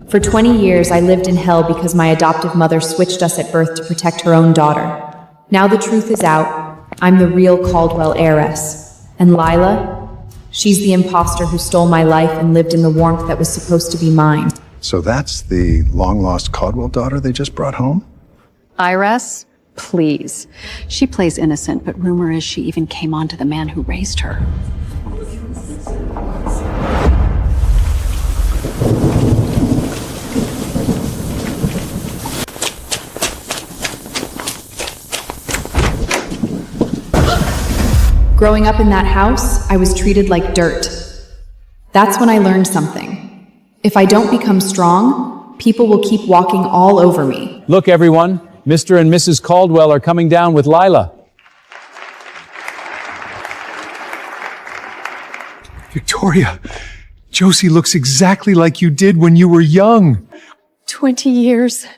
For 20 years, I lived in hell because my adoptive mother switched us at birth to protect her own daughter. Now the truth is out. I'm the real Caldwell heiress. And Lila? She's the imposter who stole my life and lived in the warmth that was supposed to be mine. So that's the long-lost Caldwell daughter they just brought home? Heiress, please. She plays innocent, but rumor is she even came on to the man who raised her. Growing up in that house, I was treated like dirt. That's when I learned something. If I don't become strong, people will keep walking all over me. Look, everyone, Mr. and Mrs. Caldwell are coming down with Lila. Victoria, Josie looks exactly like you did when you were young. 20 years.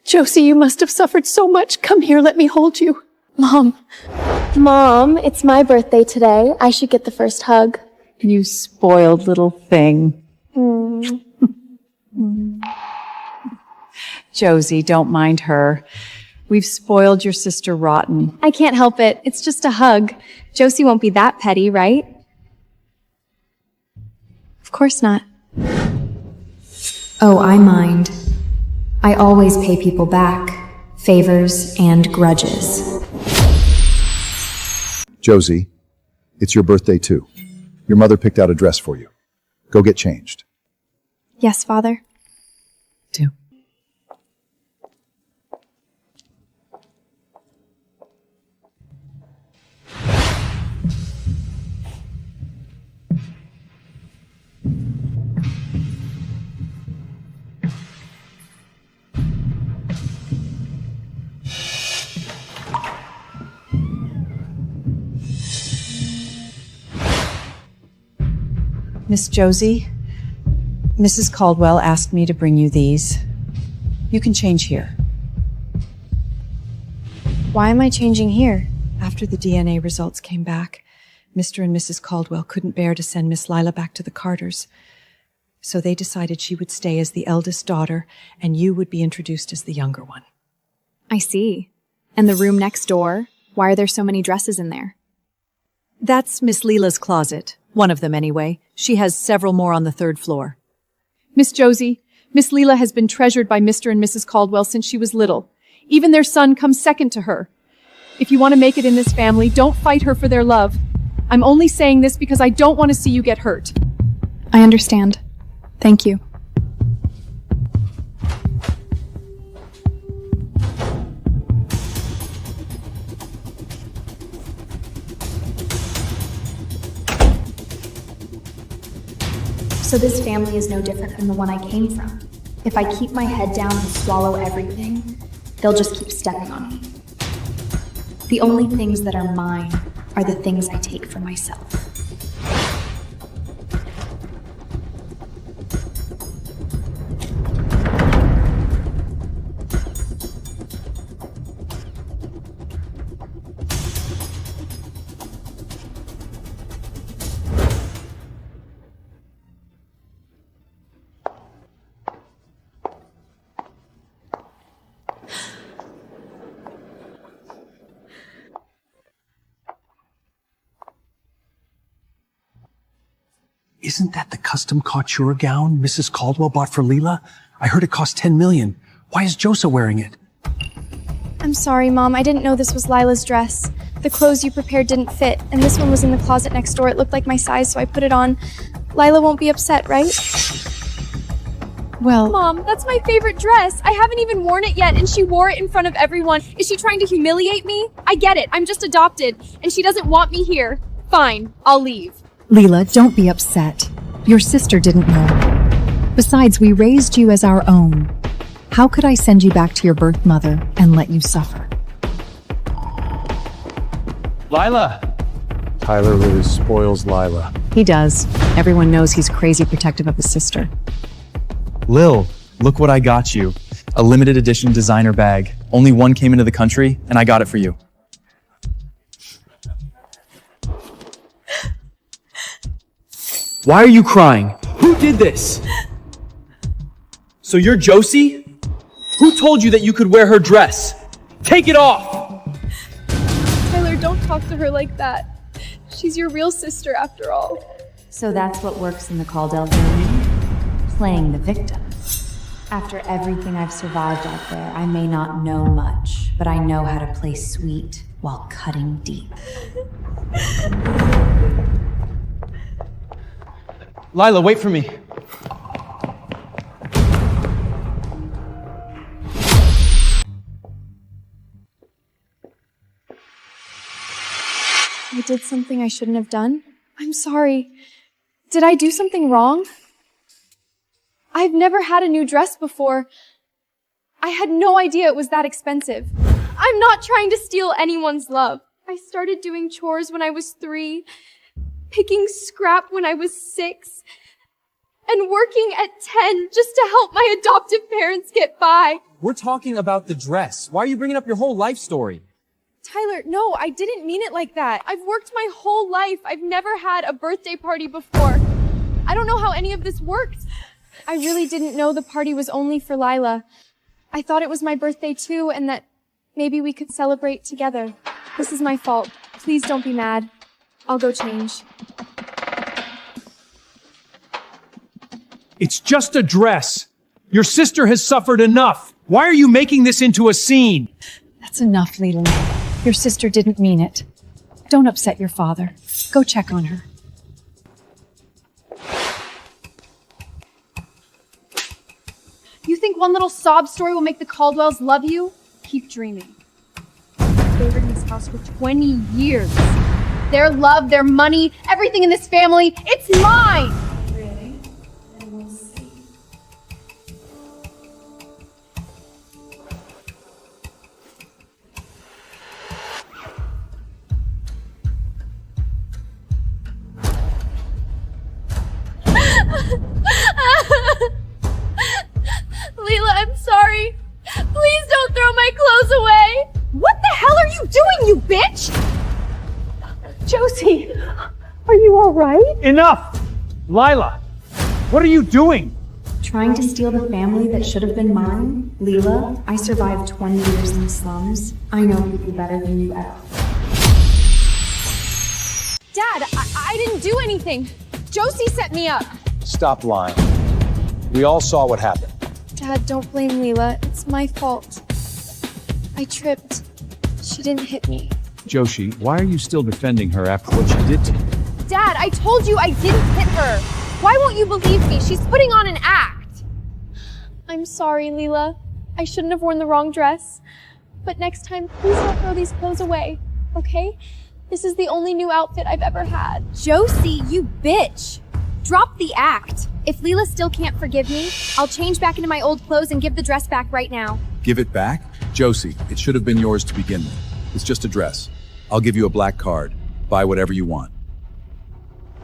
Josie, you must have suffered so much. Come here, let me hold you. Mom. Mom, it's my birthday today. I should get the first hug. You spoiled little thing. Josie, don't mind her. We've spoiled your sister rotten. I can't help it. It's just a hug. Josie won't be that petty, right? Of course not. Oh, I mind. I always pay people back. Favors and grudges. Josie, it's your birthday too. Your mother picked out a dress for you. Go get changed. Yes, Father. Do. Miss Josie, Mrs. Caldwell asked me to bring you these. You can change here. Why am I changing here? After the DNA results came back, Mr. and Mrs. Caldwell couldn't bear to send Miss Lila back to the Carters. So they decided she would stay as the eldest daughter, and you would be introduced as the younger one. I see. And the room next door? Why are there so many dresses in there? That's Miss Lila's closet. One of them, anyway. She has several more on the third floor. Miss Josie, Miss Lila has been treasured by Mr. and Mrs. Caldwell since she was little. Even their son comes second to her. If you want to make it in this family, don't fight her for their love. I'm only saying this because I don't want to see you get hurt. I understand. Thank you. So this family is no different from the one I came from. If I keep my head down and swallow everything, they'll just keep stepping on me. The only things that are mine are the things I take for myself. Isn't that the custom couture gown Mrs. Caldwell bought for Lila? I heard it cost $10 million. Why is Josa wearing it? I'm sorry, Mom. I didn't know this was Lila's dress. The clothes you prepared didn't fit, and this one was in the closet next door. It looked like my size, so I put it on. Lila won't be upset, right? Well, Mom, that's my favorite dress. I haven't even worn it yet, and she wore it in front of everyone. Is she trying to humiliate me? I get it. I'm just adopted, and she doesn't want me here. Fine, I'll leave. Lila, don't be upset. Your sister didn't know. Besides, we raised you as our own. How could I send you back to your birth mother and let you suffer? Lila! Tyler really spoils Lila. he does. Everyone knows he's crazy protective of his sister. Lil, look what I got you. A limited edition designer bag. Only one came into the country, and I got it for you. Why are you crying? Who did this? So you're Josie? Who told you that you could wear her dress? Take it off! Tyler, don't talk to her like that. She's your real sister after all. So that's what works in the Caldwell family? Playing the victim. After everything I've survived out there, I may not know much, but I know how to play sweet while cutting deep. Lila, wait for me. I did something I shouldn't have done. I'm sorry. Did I do something wrong? I've never had a new dress before. I had no idea it was that expensive. I'm not trying to steal anyone's love. I started doing chores when I was 3, picking scrap when I was 6, and working at 10 just to help my adoptive parents get by. We're talking about the dress. Why are you bringing up your whole life story? Tyler, no, I didn't mean it like that. I've worked my whole life. I've never had a birthday party before. I don't know how any of this worked. I really didn't know the party was only for Lila. I thought it was my birthday too, and that maybe we could celebrate together. This is my fault. Please don't be mad. I'll go change. It's just a dress. Your sister has suffered enough. Why are you making this into a scene? That's enough, Leland. Your sister didn't mean it. Don't upset your father. Go check on her. You think one little sob story will make the Caldwells love you? Keep dreaming. They were in this house for 20 years. Their love, their money, everything in this family, it's mine! Really? And we'll see. Leela, I'm sorry. Please don't throw my clothes away. What the hell are you doing, you bitch? Josie, are you all right? Enough! Lila, what are you doing? Trying to steal the family that should have been mine? Leela, I survived 20 years in the slums. I know people better than you ever. Dad, I didn't do anything. Josie set me up. Stop lying. We all saw what happened. Dad, don't blame Leela. It's my fault. I tripped. She didn't hit me. Josie, why are you still defending her after what she did to you? Dad, I told you I didn't hit her. Why won't you believe me? She's putting on an act. I'm sorry, Leela. I shouldn't have worn the wrong dress. But next time, please don't throw these clothes away, okay? This is the only new outfit I've ever had. Josie, you bitch! Drop the act. If Leela still can't forgive me, I'll change back into my old clothes and give the dress back right now. Give it back? Josie, it should have been yours to begin with. It's just a dress. I'll give you a black card. Buy whatever you want.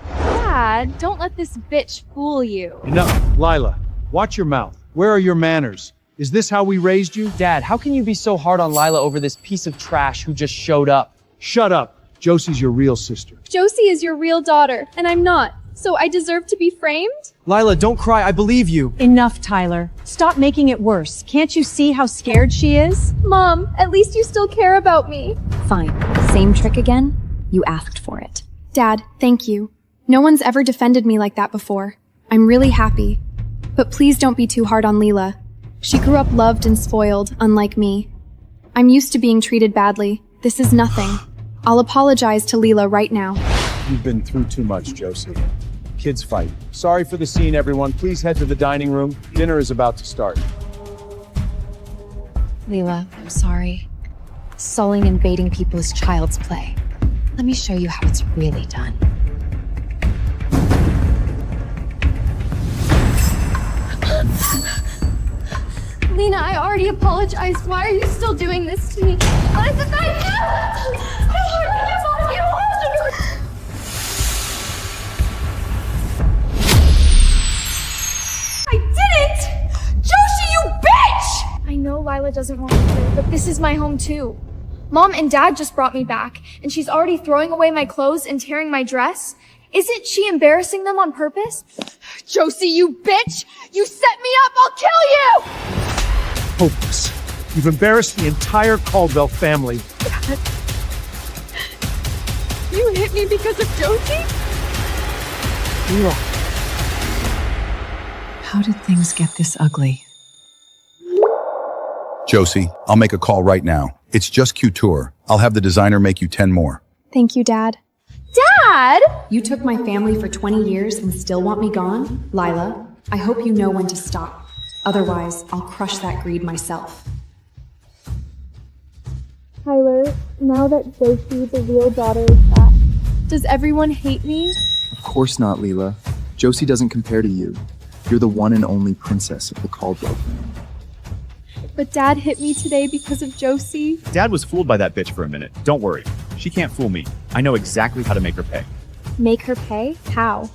Dad, don't let this bitch fool you. Enough. Lila, watch your mouth. Where are your manners? Is this how we raised you? Dad, how can you be so hard on Lila over this piece of trash who just showed up? Shut up. Josie's your real sister. Josie is your real daughter, and I'm not. So I deserve to be framed? Lila, don't cry. I believe you. Enough, Tyler. Stop making it worse. Can't you see how scared she is? Mom, at least you still care about me. Fine. Same trick again? You asked for it. Dad, thank you. No one's ever defended me like that before. I'm really happy. But please don't be too hard on Leela. She grew up loved and spoiled, unlike me. I'm used to being treated badly. This is nothing. I'll apologize to Leela right now. You've been through too much, Josie. Kids fight. Sorry for the scene, everyone. Please head to the dining room. Dinner is about to start. Leela, I'm sorry. Sullying and baiting people is child's play. Let me show you how it's really done. Lena, I already apologized. Why are you still doing this to me? What is it that I do? I didn't! Josie, you bitch! I know Lila doesn't want me here, but this is my home too. Mom and Dad just brought me back, and she's already throwing away my clothes and tearing my dress. Isn't she embarrassing them on purpose? Josie, you bitch! You set me up! I'll kill you! Hopeless. You've embarrassed the entire Caldwell family. You hit me because of Josie? How did things get this ugly? Josie, I'll make a call right now. It's just couture. I'll have the designer make you 10 more. Thank you, Dad. Dad! You took my family for 20 years and still want me gone? Lila, I hope you know when to stop. Otherwise, I'll crush that greed myself. Tyler, now that Josie, the real daughter, is back, does everyone hate me? Of course not, Leela. Josie doesn't compare to you. You're the one and only princess of the Caldwell family. But Dad hit me today because of Josie. Dad was fooled by that bitch for a minute. Don't worry. She can't fool me. I know exactly how to make her pay. Make her pay? How?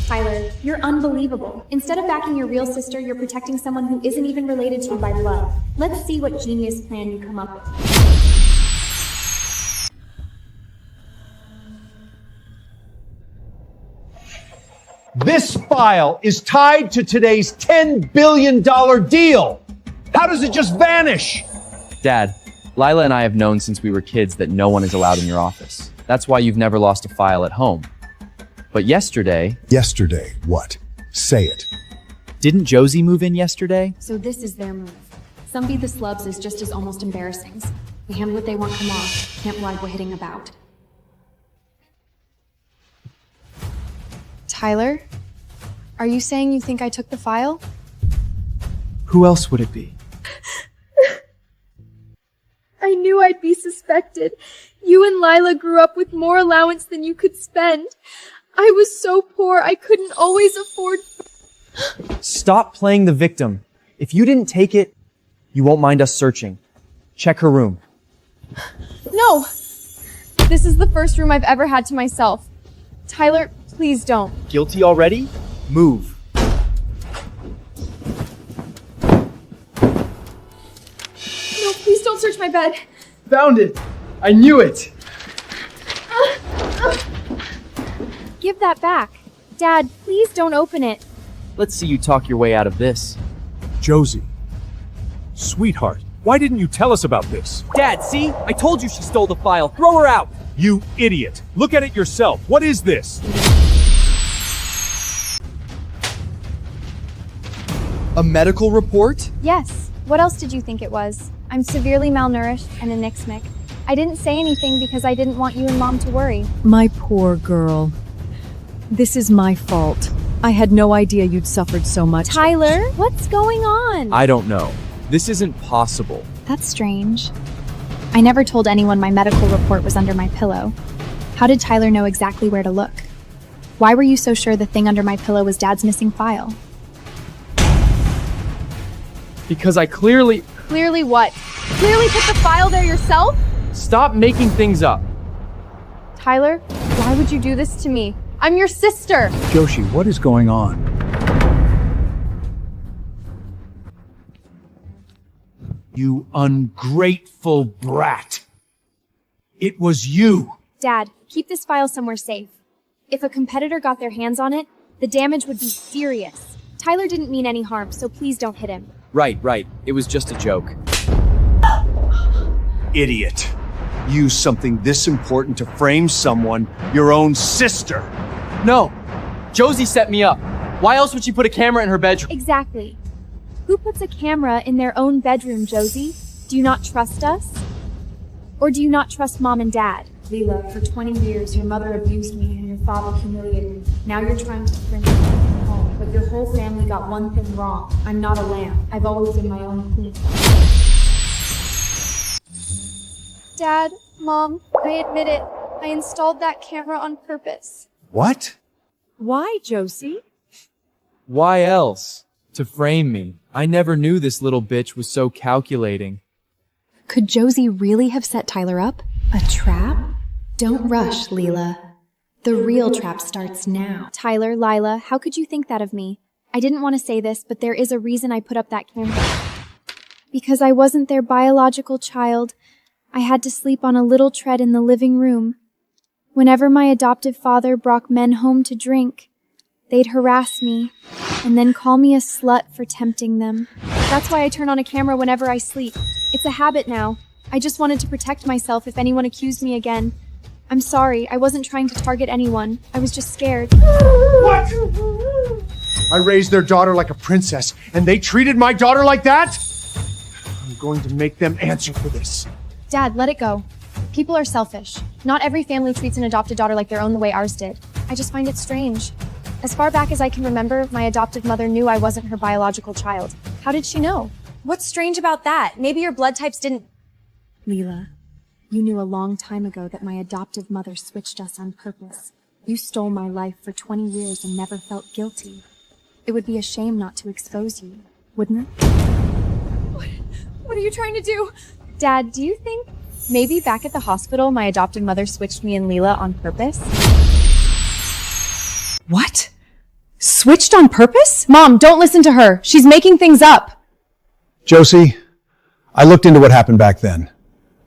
Tyler, you're unbelievable. Instead of backing your real sister, you're protecting someone who isn't even related to you by blood. Let's see what genius plan you come up with. This file is tied to today's $10 billion deal. How does it just vanish? Dad, Lila and I have known since we were kids that no one is allowed in your office. That's why you've never lost a file at home. But yesterday... Yesterday, what? Say it. Didn't Josie move in yesterday? So this is their move. Some be the slubs is just as almost embarrassing. They hand what they want come off. Can't ride what hitting about. Tyler, are you saying you think I took the file? Who else would it be? I knew I'd be suspected. You and Lila grew up with more allowance than you could spend. I was so poor I couldn't always afford... Stop playing the victim. If you didn't take it, you won't mind us searching. Check her room. No! This is the first room I've ever had to myself. Tyler, please don't. Guilty already? Move. No, please don't search my bed. Found it! I knew it! Give that back. Dad, please don't open it. Let's see you talk your way out of this. Josie. Sweetheart, why didn't you tell us about this? Dad, see? I told you she stole the file. Throw her out! You idiot. Look at it yourself. What is this? A medical report? Yes. What else did you think it was? I'm severely malnourished and anemic. I didn't say anything because I didn't want you and Mom to worry. My poor girl. This is my fault. I had no idea you'd suffered so much. Tyler, what's going on? I don't know. This isn't possible. That's strange. I never told anyone my medical report was under my pillow. How did Tyler know exactly where to look? Why were you so sure the thing under my pillow was Dad's missing file? Because I clearly... Clearly what? Clearly put the file there yourself? Stop making things up. Tyler, why would you do this to me? I'm your sister! Josie, what is going on? You ungrateful brat. It was you. Dad, keep this file somewhere safe. If a competitor got their hands on it, the damage would be serious. Tyler didn't mean any harm, so please don't hit him. Right. It was just a joke. Idiot. Use something this important to frame someone, your own sister. No! Josie set me up. Why else would she put a camera in her bedroom? Exactly. Who puts a camera in their own bedroom, Josie? Do you not trust us? Or do you not trust Mom and Dad? Leela, for 20 years, your mother abused me and your father humiliated me. Now you're trying to bring me home, but your whole family got one thing wrong. I'm not a lamb. I've always been my own queen. Dad, Mom, I admit it. I installed that camera on purpose. What? Why, Josie? Why else? To frame me. I never knew this little bitch was so calculating. Could Josie really have set Tyler up? A trap? Don't rush, Leela. The real trap starts now. Tyler, Lila, how could you think that of me? I didn't want to say this, but there is a reason I put up that camera. Because I wasn't their biological child. I had to sleep on a little tread in the living room. Whenever my adoptive father brought men home to drink, They'd harass me, and then call me a slut for tempting them. That's why I turn on a camera whenever I sleep. It's a habit now. I just wanted to protect myself if anyone accused me again. I'm sorry, I wasn't trying to target anyone. I was just scared. What? I raised their daughter like a princess, and they treated my daughter like that? I'm going to make them answer for this. Dad, let it go. People are selfish. Not every family treats an adopted daughter like their own the way ours did. I just find it strange. As far back as I can remember, my adoptive mother knew I wasn't her biological child. How did she know? What's strange about that? Maybe your blood types didn't... Leela, you knew a long time ago that my adoptive mother switched us on purpose. You stole my life for 20 years and never felt guilty. It would be a shame not to expose you, wouldn't it? What are you trying to do? Dad, do you think maybe back at the hospital my adoptive mother switched me and Leela on purpose? What? Switched on purpose? Mom, don't listen to her. She's making things up. Josie, I looked into what happened back then.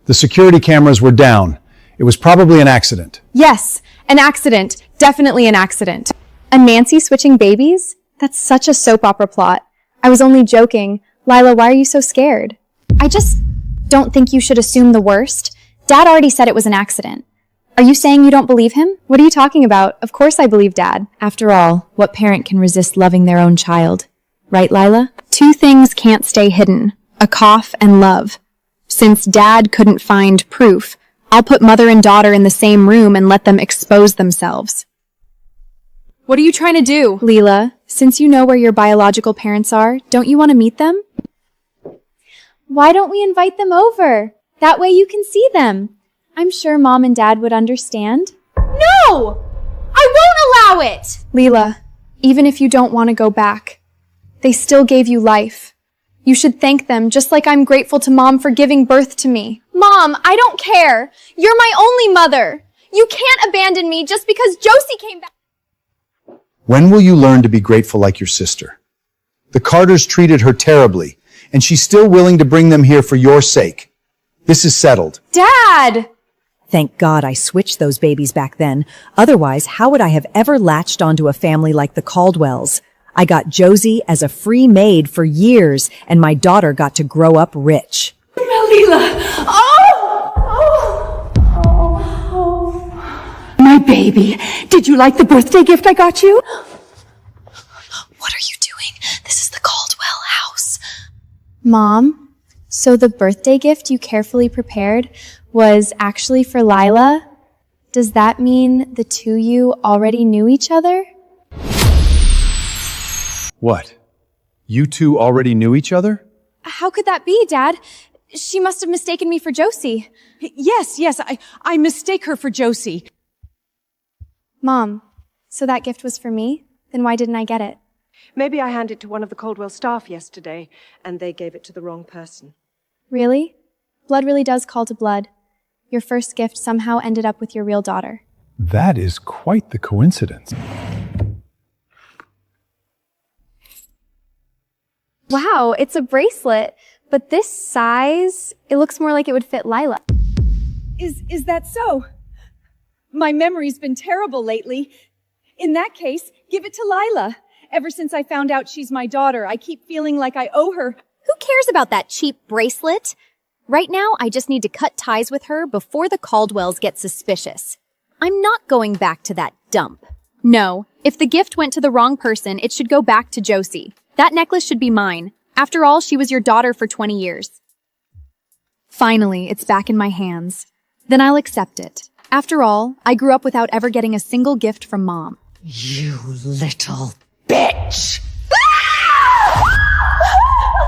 The security cameras were down. It was probably an accident. Yes, an accident. Definitely an accident. A Nancy switching babies? That's such a soap opera plot. I was only joking. Lila, why are you so scared? I just don't think you should assume the worst. Dad already said it was an accident. Are you saying you don't believe him? What are you talking about? Of course I believe Dad. After all, what parent can resist loving their own child? Right, Lila? Two things can't stay hidden. A cough and love. Since Dad couldn't find proof, I'll put mother and daughter in the same room and let them expose themselves. What are you trying to do? Leela, since you know where your biological parents are, don't you want to meet them? Why don't we invite them over? That way you can see them. I'm sure Mom and Dad would understand. No! I won't allow it! Leela, even if you don't want to go back, they still gave you life. You should thank them just like I'm grateful to Mom for giving birth to me. Mom, I don't care. You're my only mother. You can't abandon me just because Josie came back. When will you learn to be grateful like your sister? The Carters treated her terribly, and she's still willing to bring them here for your sake. This is settled. Dad! Thank God I switched those babies back then. Otherwise, how would I have ever latched onto a family like the Caldwells? I got Josie as a free maid for years, and my daughter got to grow up rich. Leela! My baby, did you like the birthday gift I got you? What are you doing? This is the Caldwell house. Mom, so the birthday gift you carefully prepared was actually for Lila? Does that mean the two of you already knew each other? What? You two already knew each other? How could that be, Dad? She must have mistaken me for Josie. Yes, I mistake her for Josie. Mom, so that gift was for me? Then why didn't I get it? Maybe I handed it to one of the Caldwell staff yesterday, and they gave it to the wrong person. Really? Blood really does call to blood. Your first gift somehow ended up with your real daughter. That is quite the coincidence. Wow, it's a bracelet. But this size, it looks more like it would fit Lila. Is that so? My memory's been terrible lately. In that case, give it to Lila. Ever since I found out she's my daughter, I keep feeling like I owe her. Who cares about that cheap bracelet? Right now, I just need to cut ties with her before the Caldwells get suspicious. I'm not going back to that dump. No, if the gift went to the wrong person, it should go back to Josie. That necklace should be mine. After all, she was your daughter for 20 years. Finally, it's back in my hands. Then I'll accept it. After all, I grew up without ever getting a single gift from Mom. You little bitch!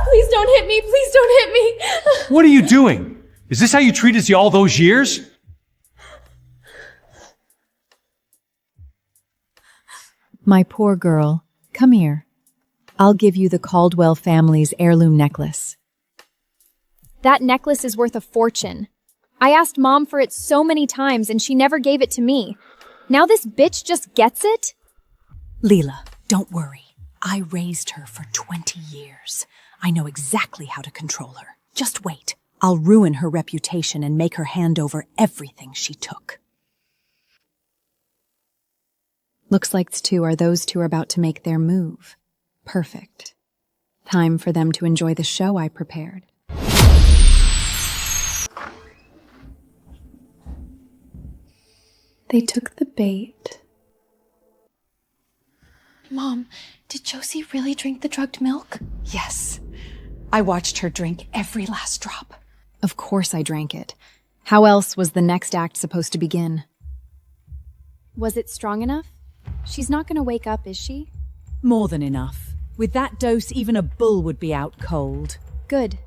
Please don't hit me! Please don't hit me! What are you doing? Is this how you treated us all those years? My poor girl, come here. I'll give you the Caldwell family's heirloom necklace. That necklace is worth a fortune. I asked Mom for it so many times and she never gave it to me. Now this bitch just gets it? Leela, don't worry. I raised her for 20 years. I know exactly how to control her. Just wait. I'll ruin her reputation and make her hand over everything she took. Looks like those two are about to make their move. Perfect. Time for them to enjoy the show I prepared. They took the bait. Mom, did Josie really drink the drugged milk? Yes. I watched her drink every last drop. Of course I drank it. How else was the next act supposed to begin? Was it strong enough? She's not gonna wake up, is she? More than enough. With that dose, even a bull would be out cold. Good.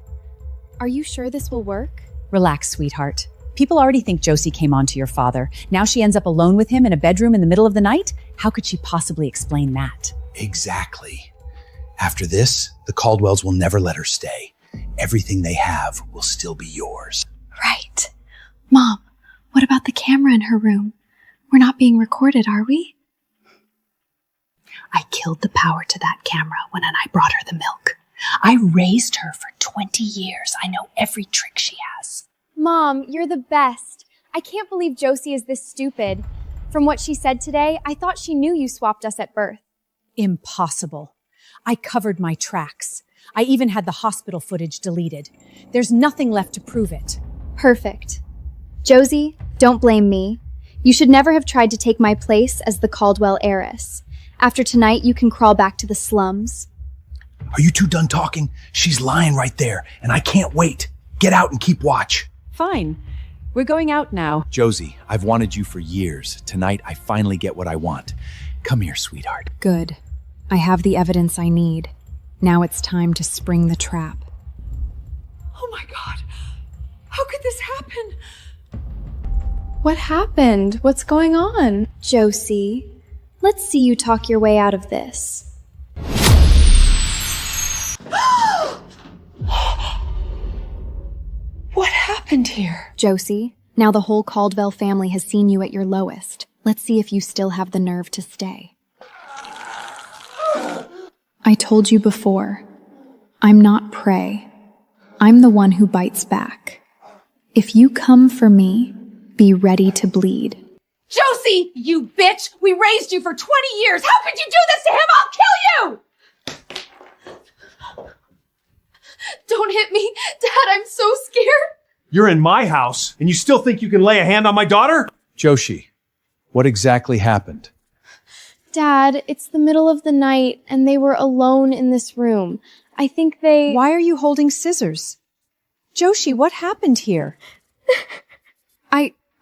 Are you sure this will work? Relax, sweetheart. People already think Josie came on to your father. Now she ends up alone with him in a bedroom in the middle of the night? How could she possibly explain that? Exactly. After this, the Caldwells will never let her stay. Everything they have will still be yours. Right. Mom, what about the camera in her room? We're not being recorded, are we? I killed the power to that camera when I brought her the milk. I raised her for 20 years. I know every trick she has. Mom, you're the best. I can't believe Josie is this stupid. From what she said today, I thought she knew you swapped us at birth. Impossible. I covered my tracks. I even had the hospital footage deleted. There's nothing left to prove it. Perfect. Josie, don't blame me. You should never have tried to take my place as the Caldwell heiress. After tonight, you can crawl back to the slums. Are you two done talking? She's lying right there, and I can't wait. Get out and keep watch. Fine. We're going out now. Josie, I've wanted you for years. Tonight, I finally get what I want. Come here, sweetheart. Good. I have the evidence I need. Now it's time to spring the trap. Oh my God. How could this happen? What happened? What's going on? Josie, let's see you talk your way out of this. What happened here? Josie, now the whole Caldwell family has seen you at your lowest. Let's see if you still have the nerve to stay. I told you before, I'm not prey. I'm the one who bites back. If you come for me, be ready to bleed. Josie, you bitch! We raised you for 20 years! How could you do this to him? I'll kill you! Don't hit me. Dad, I'm so scared. You're in my house, and you still think you can lay a hand on my daughter? Joshi, what exactly happened? Dad, it's the middle of the night, and they were alone in this room. I think they... Why are you holding scissors? Joshi, what happened here?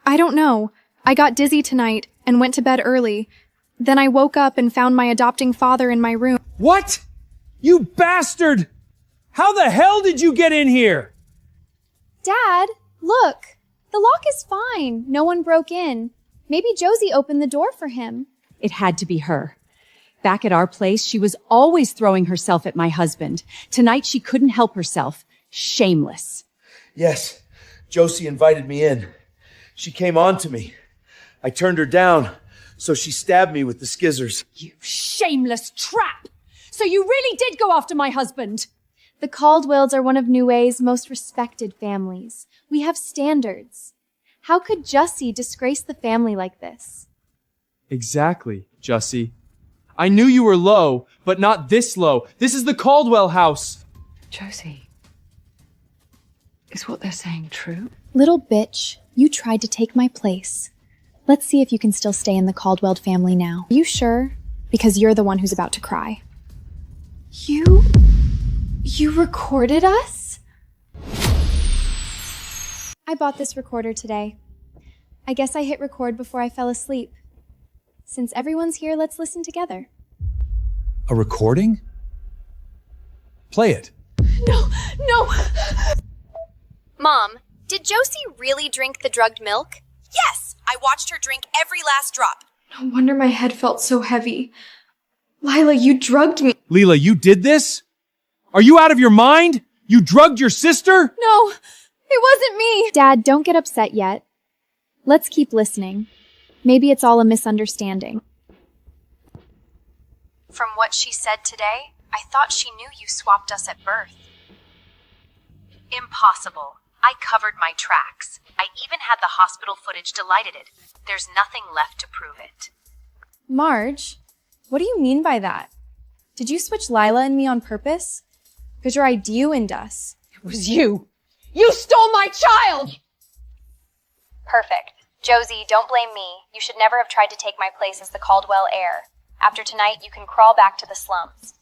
I don't know. I got dizzy tonight and went to bed early. Then I woke up and found my adopting father in my room. What? You bastard! How the hell did you get in here? Dad, look. The lock is fine. No one broke in. Maybe Josie opened the door for him. It had to be her. Back at our place, she was always throwing herself at my husband. Tonight, she couldn't help herself. Shameless. Yes, Josie invited me in. She came on to me. I turned her down, so she stabbed me with the skizzers. You shameless trap! So you really did go after my husband? The Caldwells are one of New Way's most respected families. We have standards. How could Jussie disgrace the family like this? Exactly, Jussie. I knew you were low, but not this low. This is the Caldwell house. Josie, is what they're saying true? Little bitch, you tried to take my place. Let's see if you can still stay in the Caldwell family now. Are you sure? Because you're the one who's about to cry. You recorded us? I bought this recorder today. I guess I hit record before I fell asleep. Since everyone's here, let's listen together. A recording? Play it. No! Mom, did Josie really drink the drugged milk? Yes! I watched her drink every last drop. No wonder my head felt so heavy. Lila, you drugged me. Leela, you did this? Are you out of your mind? You drugged your sister? No, it wasn't me. Dad, don't get upset yet. Let's keep listening. Maybe it's all a misunderstanding. From what she said today, I thought she knew you swapped us at birth. Impossible. I covered my tracks. I even had the hospital footage deleted. There's nothing left to prove it. Marge, what do you mean by that? Did you switch Lila and me on purpose? Because your idea ruined us. It was you. You stole my child! Perfect. Josie, don't blame me. You should never have tried to take my place as the Caldwell heir. After tonight, you can crawl back to the slums.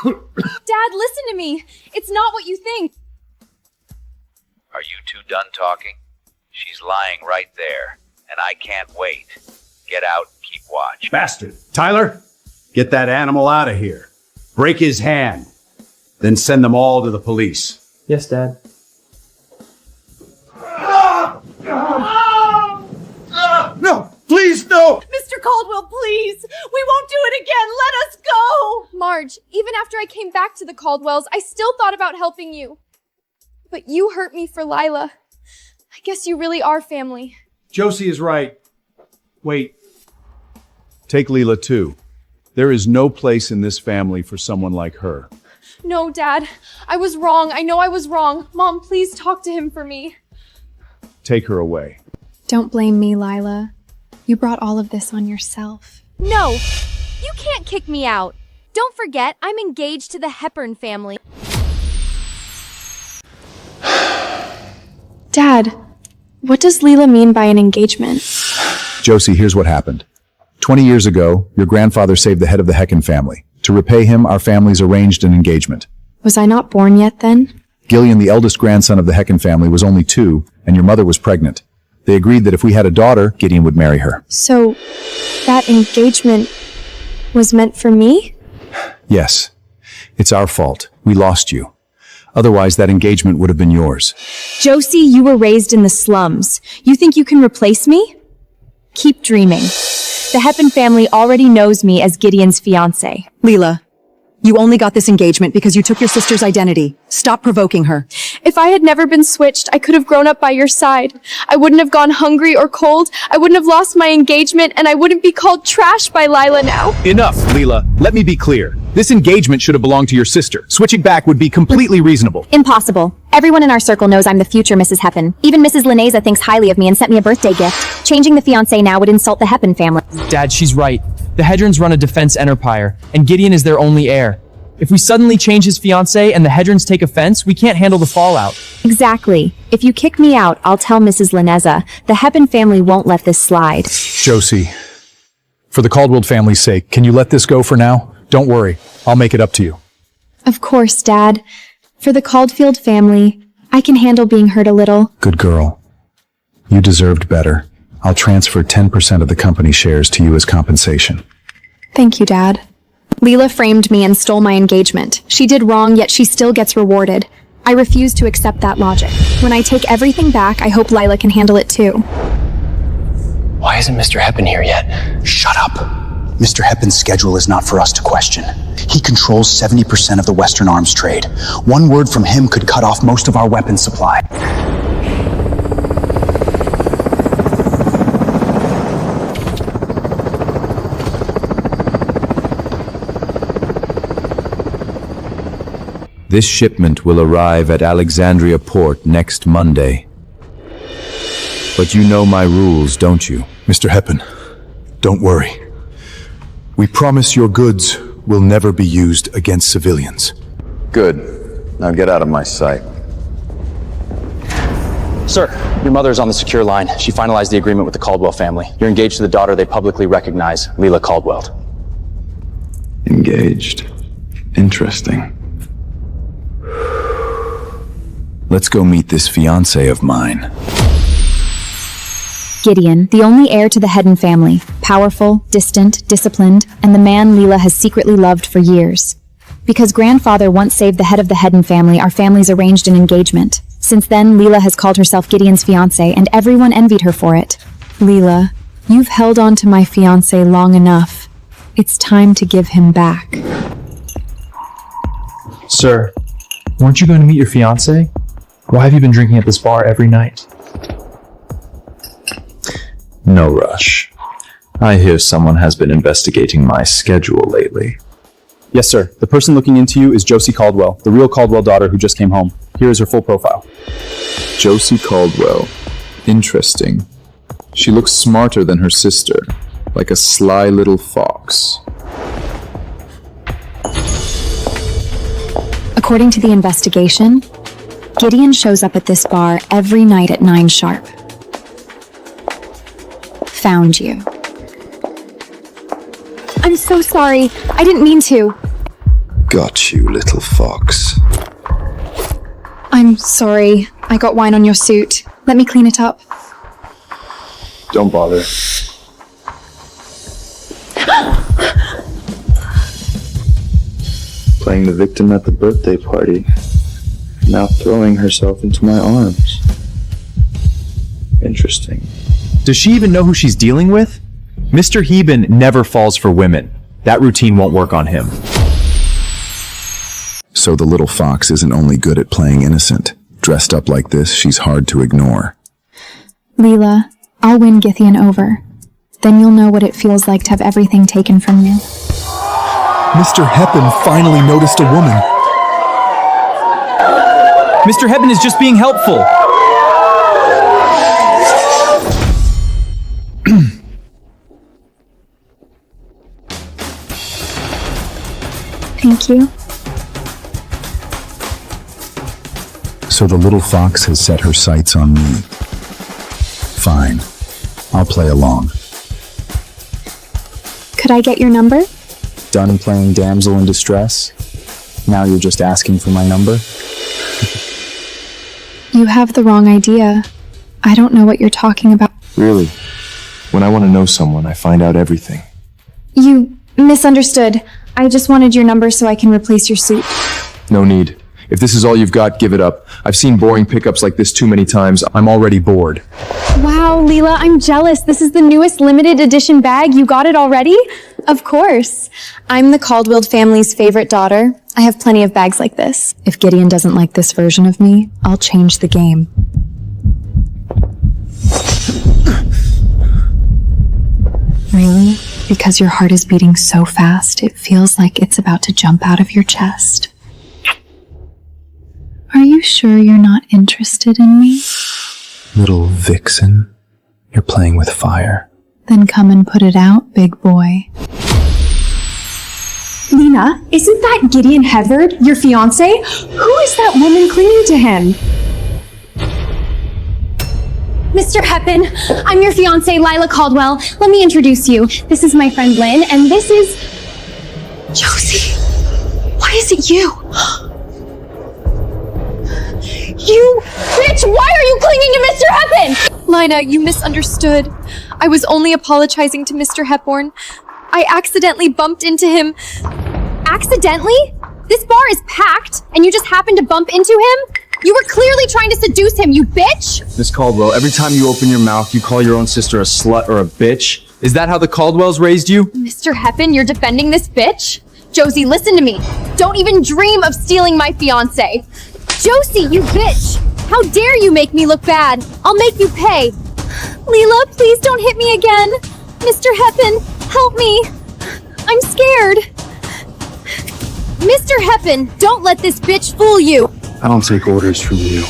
Dad, listen to me. It's not what you think. Are you two done talking? She's lying right there, and I can't wait. Get out and keep watch. Bastard. Tyler, get that animal out of here. Break his hand. Then send them all to the police. Yes, Dad. No, please, no! Mr. Caldwell, please! We won't do it again! Let us go! Marge, even after I came back to the Caldwells, I still thought about helping you. But you hurt me for Lila. I guess you really are family. Josie is right. Wait. Take Leela too. There is no place in this family for someone like her. No, Dad. I was wrong. I know I was wrong. Mom, please talk to him for me. Take her away. Don't blame me, Lila. You brought all of this on yourself. No! You can't kick me out. Don't forget, I'm engaged to the Hepburn family. Dad, what does Leela mean by an engagement? Josie, here's what happened. 20 years ago, your grandfather saved the head of the Hecken family. To repay him, our families arranged an engagement. Was I not born yet then? Gillian, the eldest grandson of the Hecken family, was only 2, and your mother was pregnant. They agreed that if we had a daughter, Gideon would marry her. So, that engagement was meant for me? Yes. It's our fault. We lost you. Otherwise, that engagement would have been yours. Josie, you were raised in the slums. You think you can replace me? Keep dreaming. The Hepburn family already knows me as Gideon's fiancé. Leela, you only got this engagement because you took your sister's identity. Stop provoking her. If I had never been switched, I could have grown up by your side. I wouldn't have gone hungry or cold. I wouldn't have lost my engagement, and I wouldn't be called trash by Lila now. Enough, Leela. Let me be clear. This engagement should have belonged to your sister. Switching back would be completely reasonable. Impossible. Everyone in our circle knows I'm the future Mrs. Hepburn. Even Mrs. Lineza thinks highly of me and sent me a birthday gift. Changing the fiancé now would insult the Hepburn family. Dad, she's right. The Hedrons run a defense empire, and Gideon is their only heir. If we suddenly change his fiancé and the Hedrons take offense, we can't handle the fallout. Exactly. If you kick me out, I'll tell Mrs. Lineza. The Hepburn family won't let this slide. Josie, for the Caldwell family's sake, can you let this go for now? Don't worry. I'll make it up to you. Of course, Dad. For the Caldfield family, I can handle being hurt a little. Good girl. You deserved better. I'll transfer 10% of the company shares to you as compensation. Thank you, Dad. Leela framed me and stole my engagement. She did wrong, yet she still gets rewarded. I refuse to accept that logic. When I take everything back, I hope Lila can handle it too. Why isn't Mr. Hepburn here yet? Shut up. Mr. Hepburn's schedule is not for us to question. He controls 70% of the Western arms trade. One word from him could cut off most of our weapons supply. This shipment will arrive at Alexandria Port next Monday. But you know my rules, don't you? Mr. Hepburn, don't worry. We promise your goods will never be used against civilians. Good. Now get out of my sight. Sir, your mother is on the secure line. She finalized the agreement with the Caldwell family. You're engaged to the daughter they publicly recognize, Leela Caldwell. Engaged. Interesting. Let's go meet this fiancé of mine. Gideon, the only heir to the Hedden family, powerful, distant, disciplined, and the man Leela has secretly loved for years. Because grandfather once saved the head of the Hedden family, our families arranged an engagement. Since then, Leela has called herself Gideon's fiancé, and everyone envied her for it. Leela, you've held on to my fiancé long enough. It's time to give him back. Sir, weren't you going to meet your fiancé? Why have you been drinking at this bar every night? No rush. I hear someone has been investigating my schedule lately. Yes, sir. The person looking into you is Josie Caldwell, the real Caldwell daughter who just came home. Here is her full profile. Josie Caldwell. Interesting. She looks smarter than her sister, like a sly little fox. According to the investigation, Gideon shows up at this bar every night at 9 sharp. Found you. I'm so sorry. I didn't mean to. Got you, little fox. I'm sorry. I got wine on your suit. Let me clean it up. Don't bother. Playing the victim at the birthday party. Now throwing herself into my arms. Interesting. Does she even know who she's dealing with? Mr. Heben never falls for women. That routine won't work on him. So the little fox isn't only good at playing innocent. Dressed up like this, she's hard to ignore. Leela, I'll win Githian over. Then you'll know what it feels like to have everything taken from you. Mr. Heben finally noticed a woman. Mr. Heben is just being helpful. Thank you. So the little fox has set her sights on me. Fine. I'll play along. Could I get your number? Done playing damsel in distress? Now you're just asking for my number? You have the wrong idea. I don't know what you're talking about. Really? When I want to know someone, I find out everything. You misunderstood. I just wanted your number so I can replace your suit. No need. If this is all you've got, give it up. I've seen boring pickups like this too many times. I'm already bored. Wow, Leela, I'm jealous. This is the newest limited edition bag. You got it already? Of course. I'm the Caldwell family's favorite daughter. I have plenty of bags like this. If Gideon doesn't like this version of me, I'll change the game. Really? Because your heart is beating so fast, it feels like it's about to jump out of your chest. Are you sure you're not interested in me? Little vixen, you're playing with fire. Then come and put it out, big boy. Lena, isn't that Gideon Hevard, your fiancé? Who is that woman clinging to him? Mr. Heppen, I'm your fiancé, Lila Caldwell. Let me introduce you. This is my friend Lynn, and this is... Josie. Why is it you? You bitch! Why are you clinging to Mr. Heppen? Lina, you misunderstood. I was only apologizing to Mr. Hepburn. I accidentally bumped into him. Accidentally? This bar is packed, and you just happened to bump into him? You were clearly trying to seduce him, you bitch! Miss Caldwell, every time you open your mouth, you call your own sister a slut or a bitch. Is that how the Caldwells raised you? Mr. Heppen, you're defending this bitch? Josie, listen to me. Don't even dream of stealing my fiancé. Josie, you bitch! How dare you make me look bad? I'll make you pay. Leela, please don't hit me again. Mr. Heppen, help me. I'm scared. Mr. Heppen, don't let this bitch fool you. I don't take orders from you.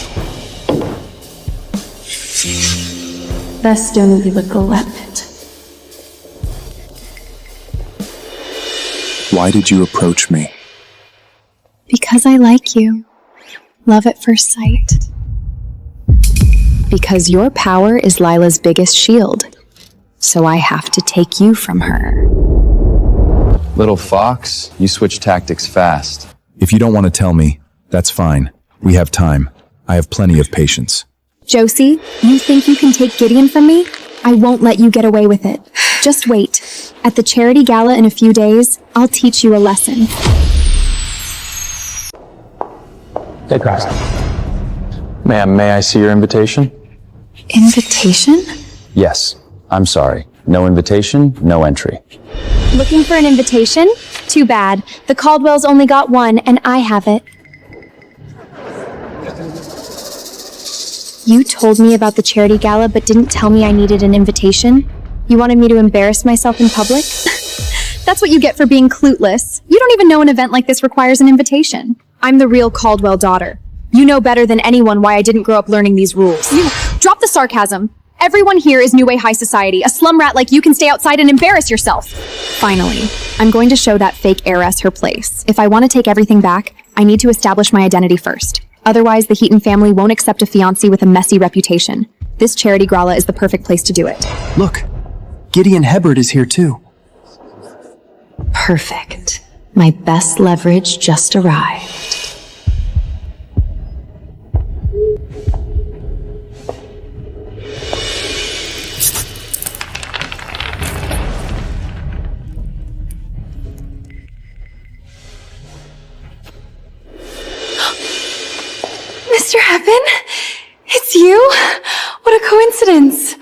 Best don't leave a galette. Why did you approach me? Because I like you. Love at first sight. Because your power is Lila's biggest shield. So I have to take you from her. Little fox, you switch tactics fast. If you don't want to tell me, that's fine. We have time. I have plenty of patience. Josie, you think you can take Gideon from me? I won't let you get away with it. Just wait. At the charity gala in a few days, I'll teach you a lesson. Hey, guys. Ma'am, may I see your invitation? Invitation? Yes. I'm sorry. No invitation, no entry. Looking for an invitation? Too bad. The Caldwells only got one, and I have it. You told me about the charity gala, but didn't tell me I needed an invitation? You wanted me to embarrass myself in public? That's what you get for being clueless. You don't even know an event like this requires an invitation. I'm the real Caldwell daughter. You know better than anyone why I didn't grow up learning these rules. You, drop the sarcasm. Everyone here is New Way High Society. A slum rat like you can stay outside and embarrass yourself. Finally, I'm going to show that fake heiress her place. If I want to take everything back, I need to establish my identity first. Otherwise, the Heaton family won't accept a fiancé with a messy reputation. This charity gala is the perfect place to do it. Look, Gideon Hebert is here too. Perfect. My best leverage just arrived. Mr. Heaven? It's you? What a coincidence.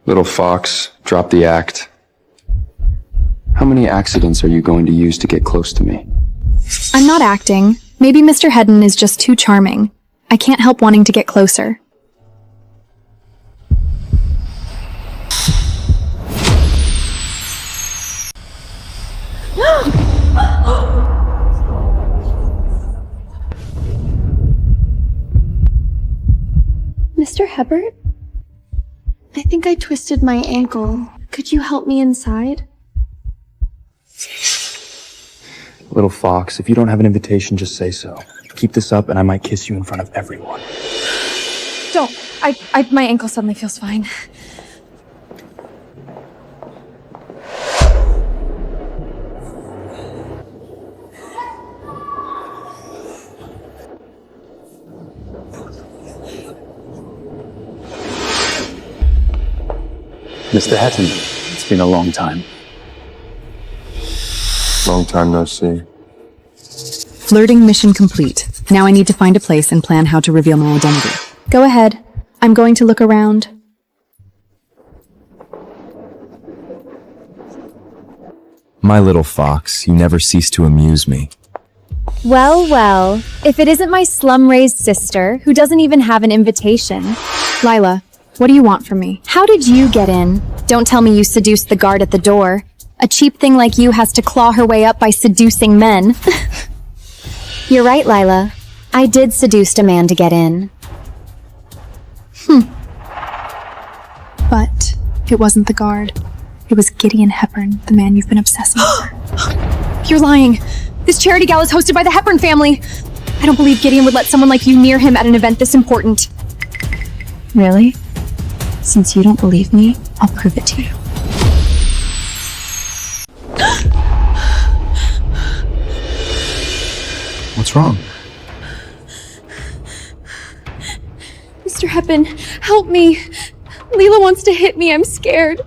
Little fox, drop the act. How many accidents are you going to use to get close to me? I'm not acting. Maybe Mr. Hedden is just too charming. I can't help wanting to get closer. Mr. Hebert? I think I twisted my ankle. Could you help me inside? Little fox, if you don't have an invitation, just say so. Keep this up and I might kiss you in front of everyone. Don't. My ankle suddenly feels fine. Mr. Hatton, it's been a long time. Long time no see. Flirting mission complete. Now I need to find a place and plan how to reveal my identity. Go ahead. I'm going to look around. My little fox, you never cease to amuse me. Well, well, if it isn't my slum-raised sister, who doesn't even have an invitation. Lila, what do you want from me? How did you get in? Don't tell me you seduced the guard at the door. A cheap thing like you has to claw her way up by seducing men. You're right, Lila. I did seduce a man to get in. But it wasn't the guard. It was Gideon Hepburn, the man you've been obsessing over. You're lying. This charity gala is hosted by the Hepburn family. I don't believe Gideon would let someone like you near him at an event this important. Really? Since you don't believe me, I'll prove it to you. What's wrong? Mr. Hepburn, help me. Leela wants to hit me. I'm scared.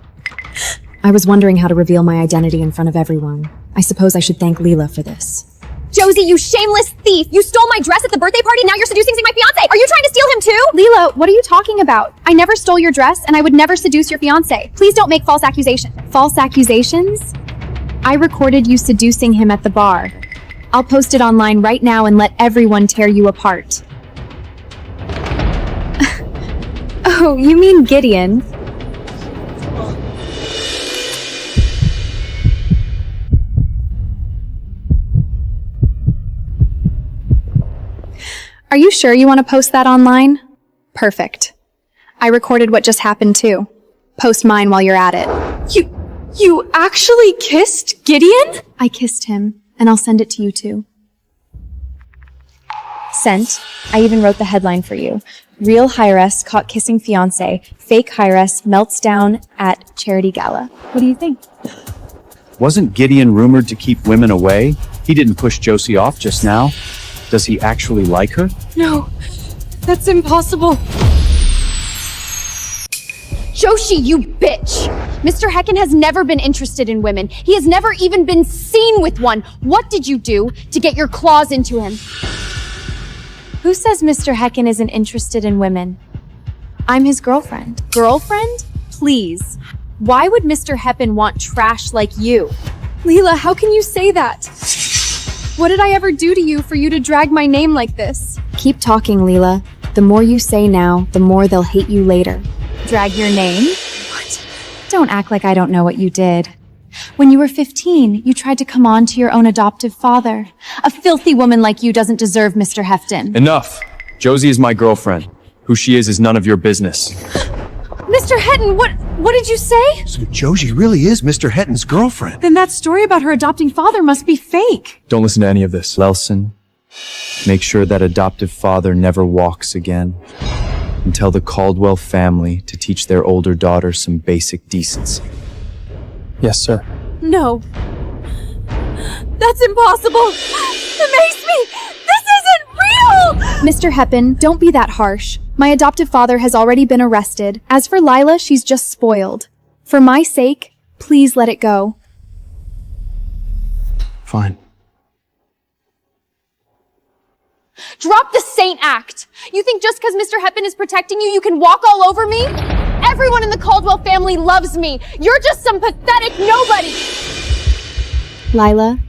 I was wondering how to reveal my identity in front of everyone. I suppose I should thank Leela for this. Josie, you shameless thief! You stole my dress at the birthday party, now you're seducing my fiancé! Are you trying to steal him too? Leela, what are you talking about? I never stole your dress, and I would never seduce your fiancé. Please don't make false accusations. False accusations? I recorded you seducing him at the bar. I'll post it online right now and let everyone tear you apart. Oh, you mean Gideon? Are you sure you want to post that online? Perfect. I recorded what just happened too. Post mine while you're at it. You actually kissed Gideon? I kissed him, and I'll send it to you too. Sent. I even wrote the headline for you. Real Heiress caught kissing fiancé. Fake Heiress melts down at charity gala. What do you think? Wasn't Gideon rumored to keep women away? He didn't push Josie off just now. Does he actually like her? No, that's impossible. Joshi, you bitch! Mr. Hecken has never been interested in women. He has never even been seen with one. What did you do to get your claws into him? Who says Mr. Hecken isn't interested in women? I'm his girlfriend. Girlfriend? Please. Why would Mr. Heppen want trash like you? Leela, how can you say that? What did I ever do to you for you to drag my name like this? Keep talking, Leela. The more you say now, the more they'll hate you later. Drag your name? What? Don't act like I don't know what you did. When you were 15, you tried to come on to your own adoptive father. A filthy woman like you doesn't deserve Mr. Hefton. Enough! Josie is my girlfriend. Who she is none of your business. Mr. Hetton, what did you say? So Josie really is Mr. Hetton's girlfriend. Then that story about her adopting father must be fake. Don't listen to any of this. Lelson, make sure that adoptive father never walks again. And tell the Caldwell family to teach their older daughter some basic decency. Yes, sir. No. That's impossible. It makes me... This isn't real! Mr. Heppen, don't be that harsh. My adoptive father has already been arrested. As for Lila, she's just spoiled. For my sake, please let it go. Fine. Drop the saint act! You think just because Mr. Heppen is protecting you, you can walk all over me? Everyone in the Caldwell family loves me. You're just some pathetic nobody! Lila,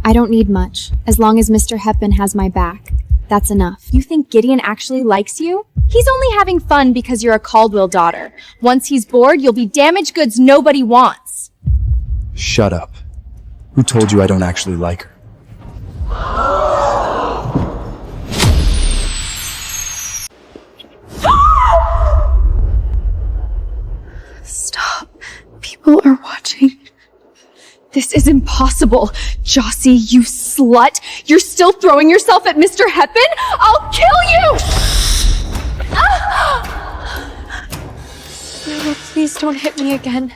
I don't need much. As long as Mr. Heppen has my back, that's enough. You think Gideon actually likes you? He's only having fun because you're a Caldwell daughter. Once he's bored, you'll be damaged goods nobody wants. Shut up. Who told you I don't actually like her? Stop. People are watching. This is impossible. Jossie, you slut. You're still throwing yourself at Mr. Heppen? I'll kill you! No, please don't hit me again.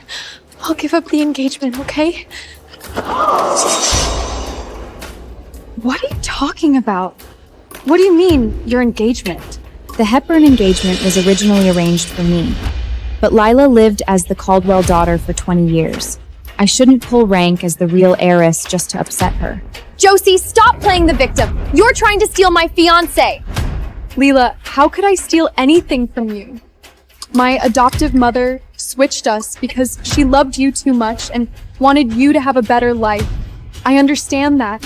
I'll give up the engagement, okay? What are you talking about? What do you mean, your engagement? The Hepburn engagement was originally arranged for me, but Lila lived as the Caldwell daughter for 20 years. I shouldn't pull rank as the real heiress just to upset her. Josie, stop playing the victim! You're trying to steal my fiancé! Leela, how could I steal anything from you? My adoptive mother switched us because she loved you too much and wanted you to have a better life. I understand that.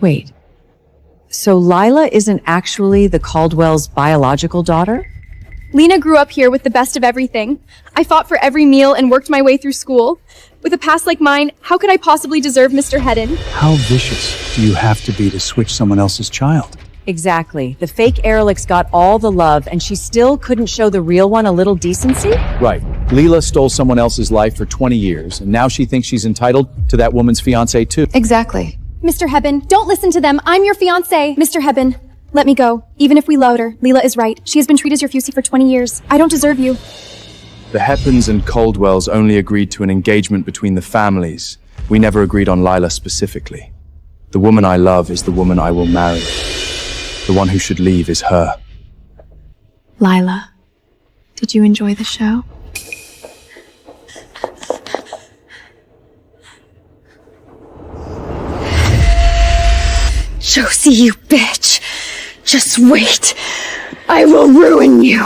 Wait. So Lila isn't actually the Caldwell's biological daughter? Lena grew up here with the best of everything. I fought for every meal and worked my way through school. With a past like mine, how could I possibly deserve Mr. Hedden? How vicious do you have to be to switch someone else's child? Exactly. The fake Erlich got all the love, and she still couldn't show the real one a little decency? Right. Leela stole someone else's life for 20 years, and now she thinks she's entitled to that woman's fiancé too. Exactly. Mr. Hebben, don't listen to them. I'm your fiancé. Mr. Hebben, let me go. Even if we load her, Leela is right. She has been treated as your fusie for 20 years. I don't deserve you. The Heppens and Caldwells only agreed to an engagement between the families. We never agreed on Lila specifically. The woman I love is the woman I will marry. The one who should leave is her. Lila, did you enjoy the show? Josie, you bitch! Just wait! I will ruin you!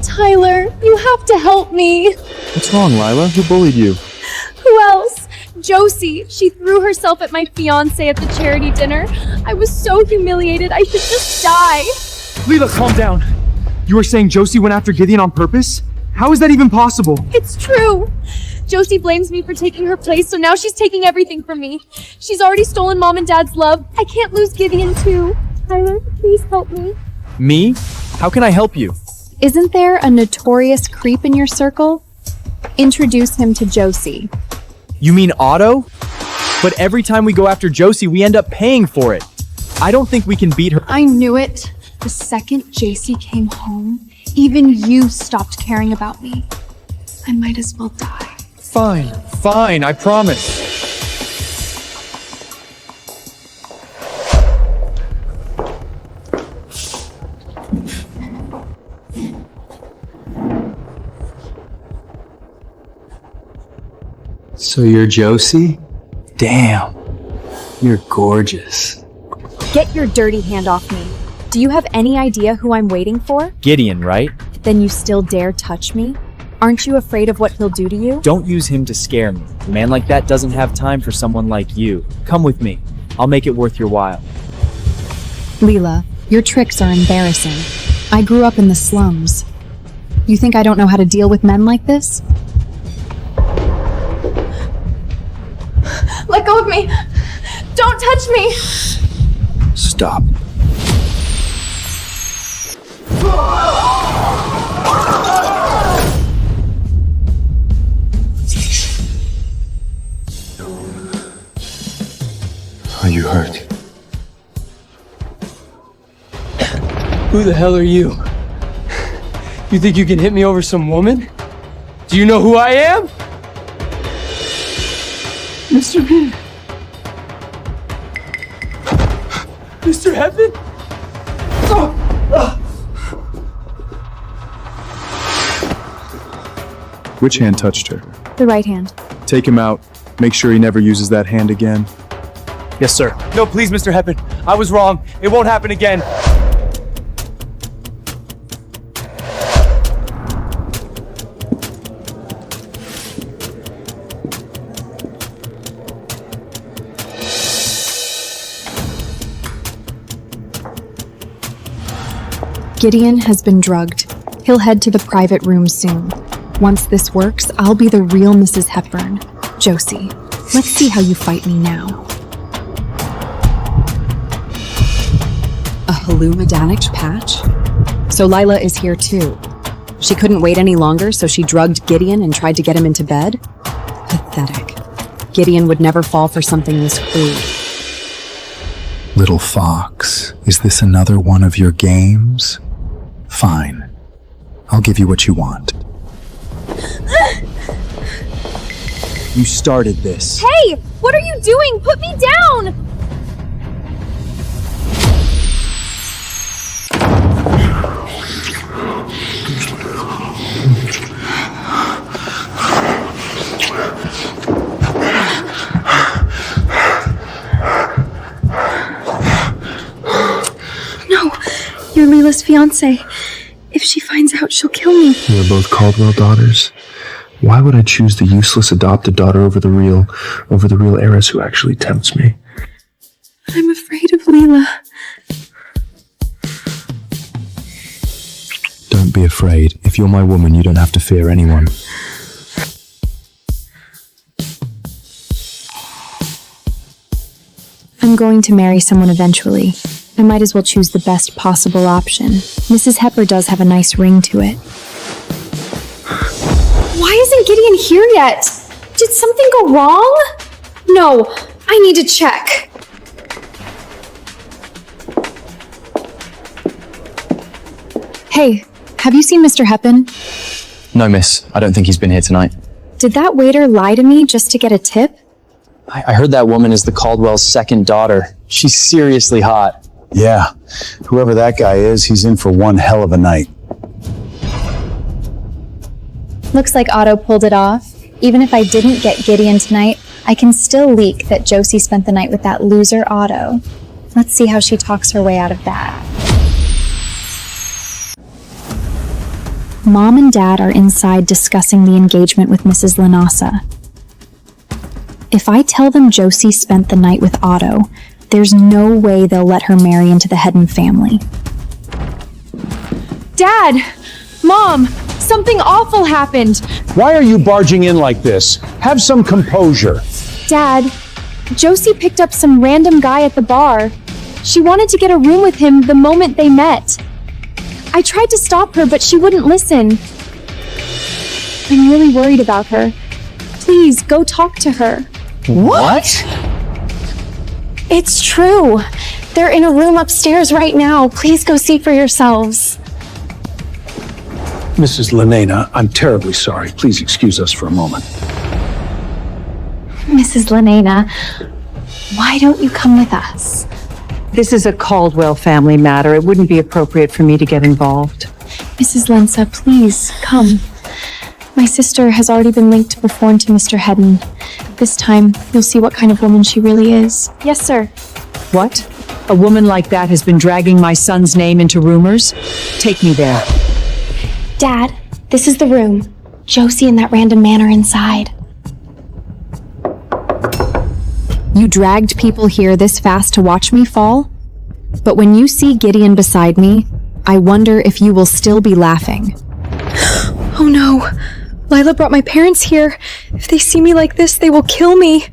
Tyler, you have to help me! What's wrong, Lila? Who bullied you? Who else? Josie. She threw herself at my fiancé at the charity dinner. I was so humiliated, I should just die. Leela, calm down. You were saying Josie went after Gideon on purpose? How is that even possible? It's true. Josie blames me for taking her place, so now she's taking everything from me. She's already stolen Mom and Dad's love. I can't lose Gideon too. Tyler, please help me. Me? How can I help you? Isn't there a notorious creep in your circle? Introduce him to Josie. You mean Otto? But every time we go after Josie, we end up paying for it. I don't think we can beat her. I knew it. The second JC came home, even you stopped caring about me. I might as well die. Fine, I promise. So you're Josie? Damn, you're gorgeous. Get your dirty hand off me. Do you have any idea who I'm waiting for? Gideon, right? Then you still dare touch me? Aren't you afraid of what he'll do to you? Don't use him to scare me. A man like that doesn't have time for someone like you. Come with me. I'll make it worth your while. Leela, your tricks are embarrassing. I grew up in the slums. You think I don't know how to deal with men like this? Let go of me! Don't touch me! Stop. Are you hurt? Who the hell are you? You think you can hit me over some woman? Do you know who I am? Mr. Bean. Mr. Heaven? Which hand touched her? The right hand. Take him out. Make sure he never uses that hand again. Yes, sir. No, please, Mr. Heaven. I was wrong. It won't happen again. Gideon has been drugged. He'll head to the private room soon. Once this works, I'll be the real Mrs. Hepburn. Josie, let's see how you fight me now. A hallucinogenic patch? So Lila is here too. She couldn't wait any longer, so she drugged Gideon and tried to get him into bed? Pathetic. Gideon would never fall for something this crude. Little fox, is this another one of your games? Fine. I'll give you what you want. You started this. Hey! What are you doing? Put me down! No, you're Leela's fiance. If she finds out, she'll kill me. We're both Caldwell daughters. Why would I choose the useless adopted daughter over the real heiress who actually tempts me? I'm afraid of Leela. Don't be afraid. If you're my woman, you don't have to fear anyone. I'm going to marry someone eventually. I might as well choose the best possible option. Mrs. Hepburn does have a nice ring to it. Why isn't Gideon here yet? Did something go wrong? No, I need to check. Hey, have you seen Mr. Hepburn? No, miss. I don't think he's been here tonight. Did that waiter lie to me just to get a tip? I heard that woman is the Caldwell's second daughter. She's seriously hot. Yeah, whoever that guy is, he's in for one hell of a night. Looks like Otto pulled it off. Even if I didn't get Gideon tonight, I can still leak that Josie spent the night with that loser Otto. Let's see how she talks her way out of that. Mom and Dad are inside discussing the engagement with Mrs. Lanasa. If I tell them Josie spent the night with Otto, there's no way they'll let her marry into the Hedden family. Dad! Mom! Something awful happened! Why are you barging in like this? Have some composure. Dad, Josie picked up some random guy at the bar. She wanted to get a room with him the moment they met. I tried to stop her, but she wouldn't listen. I'm really worried about her. Please, go talk to her. What? It's true. They're in a room upstairs right now. Please go see for yourselves. Mrs. Lenena, I'm terribly sorry. Please excuse us for a moment. Mrs. Lenena, why don't you come with us? This is a Caldwell family matter. It wouldn't be appropriate for me to get involved. Mrs. Lensa, please, come. My sister has already been linked to perform to Mr. Hedden. This time, you'll see what kind of woman she really is. Yes, sir. What? A woman like that has been dragging my son's name into rumors? Take me there. Dad, this is the room. Josie and that random man are inside. You dragged people here this fast to watch me fall? But when you see Gideon beside me, I wonder if you will still be laughing. Oh no! Lila brought my parents here. If they see me like this, they will kill me.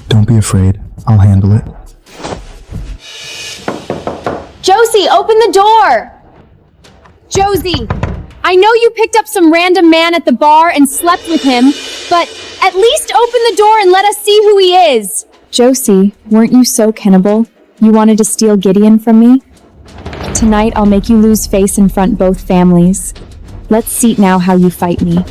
Don't be afraid. I'll handle it. Josie, open the door! Josie, I know you picked up some random man at the bar and slept with him, but at least open the door and let us see who he is. Josie, weren't you so cannibal? You wanted to steal Gideon from me? Tonight I'll make you lose face and front both families. Let's see now how you fight me.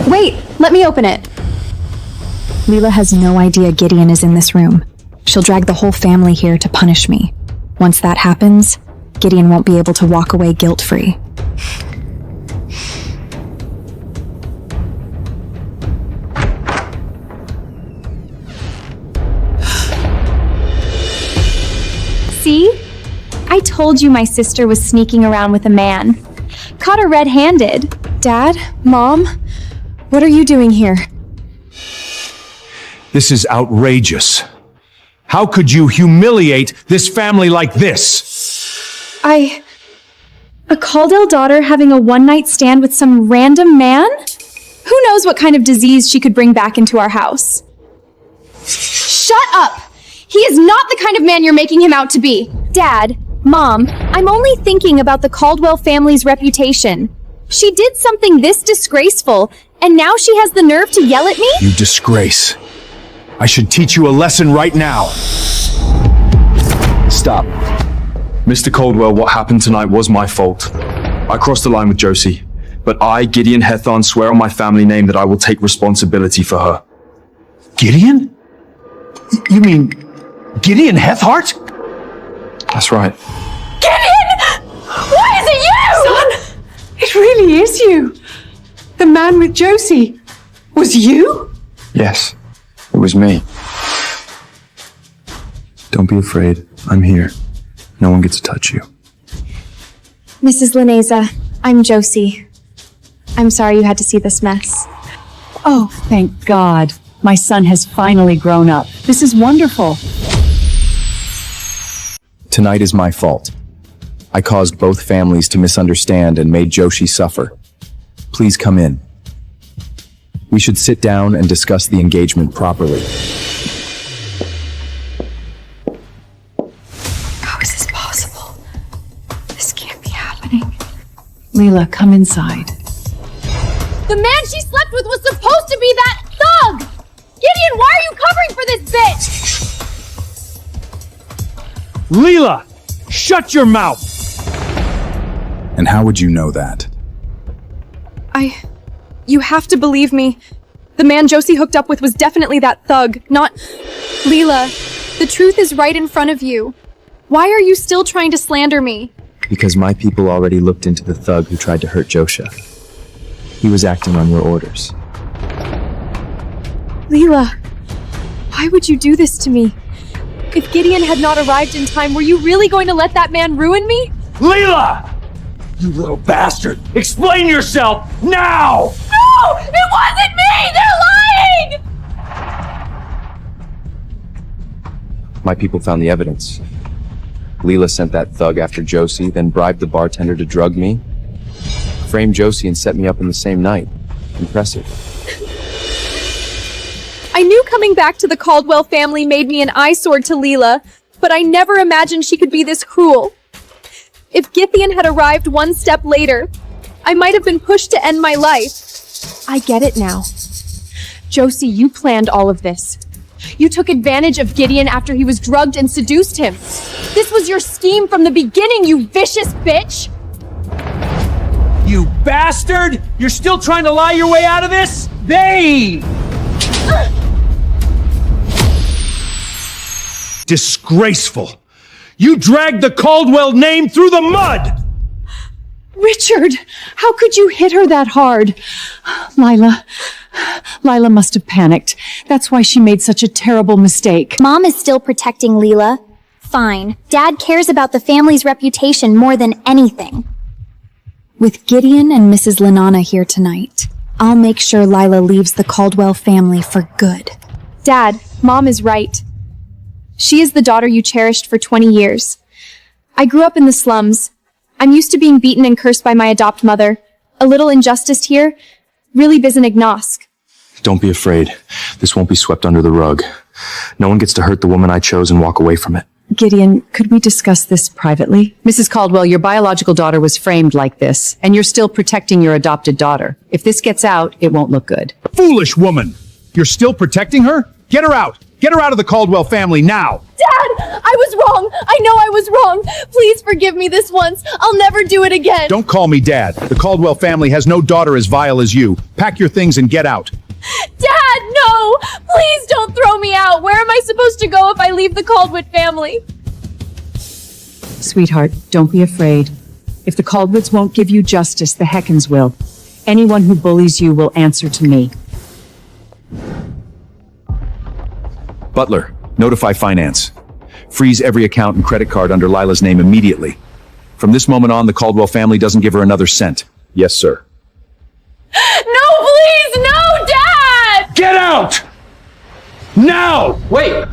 Wait, let me open it. Leela has no idea Gideon is in this room. She'll drag the whole family here to punish me. Once that happens, Gideon won't be able to walk away guilt-free. See? I told you my sister was sneaking around with a man. Caught her red-handed. Dad? Mom? What are you doing here? This is outrageous. How could you humiliate this family like this? A Caldwell daughter having a one-night stand with some random man? Who knows what kind of disease she could bring back into our house? Shut up! He is not the kind of man you're making him out to be. Dad, Mom, I'm only thinking about the Caldwell family's reputation. She did something this disgraceful, and now she has the nerve to yell at me? You disgrace. I should teach you a lesson right now. Stop. Mr. Caldwell, what happened tonight was my fault. I crossed the line with Josie, but I, Gideon Hethon, swear on my family name that I will take responsibility for her. Gideon? You mean Gideon Hethart? That's right. Gideon! Why is it you? Son, it really is you. The man with Josie was you? Yes, it was me. Don't be afraid. I'm here. No one gets to touch you. Mrs. Lineza, I'm Josie. I'm sorry you had to see this mess. Oh, thank God. My son has finally grown up. This is wonderful. Tonight is my fault. I caused both families to misunderstand and made Joshi suffer. Please come in. We should sit down and discuss the engagement properly. How is this possible? This can't be happening. Leela, come inside. The man she slept with was supposed to be that thug! Gideon, why are you covering for this bitch? Leela, shut your mouth! And how would you know that? You have to believe me. The man Josie hooked up with was definitely that thug, not... Leela, the truth is right in front of you. Why are you still trying to slander me? Because my people already looked into the thug who tried to hurt Josha. He was acting on your orders. Leela, why would you do this to me? If Gideon had not arrived in time, were you really going to let that man ruin me? Leela! You little bastard! Explain yourself now! No! It wasn't me! They're lying! My people found the evidence. Leela sent that thug after Josie, then bribed the bartender to drug me, framed Josie and set me up in the same night. Impressive. I knew coming back to the Caldwell family made me an eyesore to Leela, but I never imagined she could be this cruel. If Gideon had arrived one step later, I might have been pushed to end my life. I get it now. Josie, you planned all of this. You took advantage of Gideon after he was drugged and seduced him. This was your scheme from the beginning, you vicious bitch! You bastard! You're still trying to lie your way out of this? They! Disgraceful! You dragged the Caldwell name through the mud! Richard, how could you hit her that hard? Lila must have panicked. That's why she made such a terrible mistake. Mom is still protecting Leela. Fine. Dad cares about the family's reputation more than anything. With Gideon and Mrs. Linana here tonight, I'll make sure Lila leaves the Caldwell family for good. Dad, Mom is right. She is the daughter you cherished for 20 years. I grew up in the slums. I'm used to being beaten and cursed by my adopt mother. A little injustice here. Really biznignosk. Don't be afraid. This won't be swept under the rug. No one gets to hurt the woman I chose and walk away from it. Gideon, could we discuss this privately? Mrs. Caldwell, your biological daughter was framed like this, and you're still protecting your adopted daughter. If this gets out, it won't look good. Foolish woman! You're still protecting her? Get her out! Get her out of the Caldwell family now! Dad, I was wrong. I know I was wrong. Please forgive me this once. I'll never do it again. Don't call me Dad. The Caldwell family has no daughter as vile as you. Pack your things and get out. Dad, no! Please don't throw me out. Where am I supposed to go if I leave the Caldwell family? Sweetheart, don't be afraid. If the Caldwells won't give you justice, the Heckens will. Anyone who bullies you will answer to me. Butler, notify finance. Freeze every account and credit card under Lila's name immediately. From this moment on, the Caldwell family doesn't give her another cent. Yes, sir. No, please, no, Dad! Get out! Now! Wait!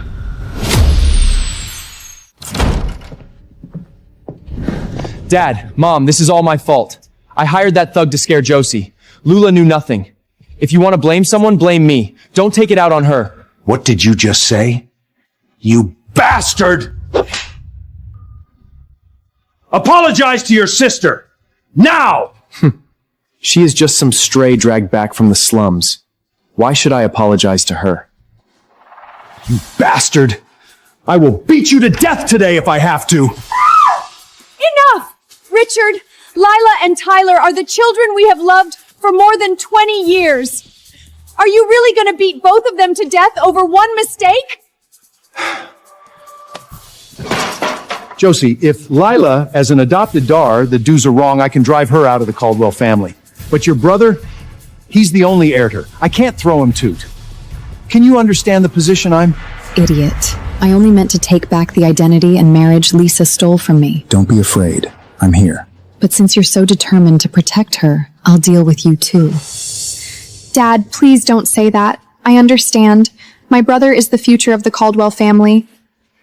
Dad, Mom, this is all my fault. I hired that thug to scare Josie. Lula knew nothing. If you want to blame someone, blame me. Don't take it out on her. What did you just say? You bastard! Apologize to your sister! Now! She is just some stray dragged back from the slums. Why should I apologize to her? You bastard! I will beat you to death today if I have to! Enough! Richard, Lila, and Tyler are the children we have loved for more than 20 years. Are you really going to beat both of them to death over one mistake? Josie, if Lila, as an adopted daughter, the dues are wrong, I can drive her out of the Caldwell family. But your brother, he's the only heir to her. I can't throw him toot. Can you understand the position I'm? Idiot. I only meant to take back the identity and marriage Lisa stole from me. Don't be afraid. I'm here. But since you're so determined to protect her, I'll deal with you too. Dad, please don't say that. I understand. My brother is the future of the Caldwell family.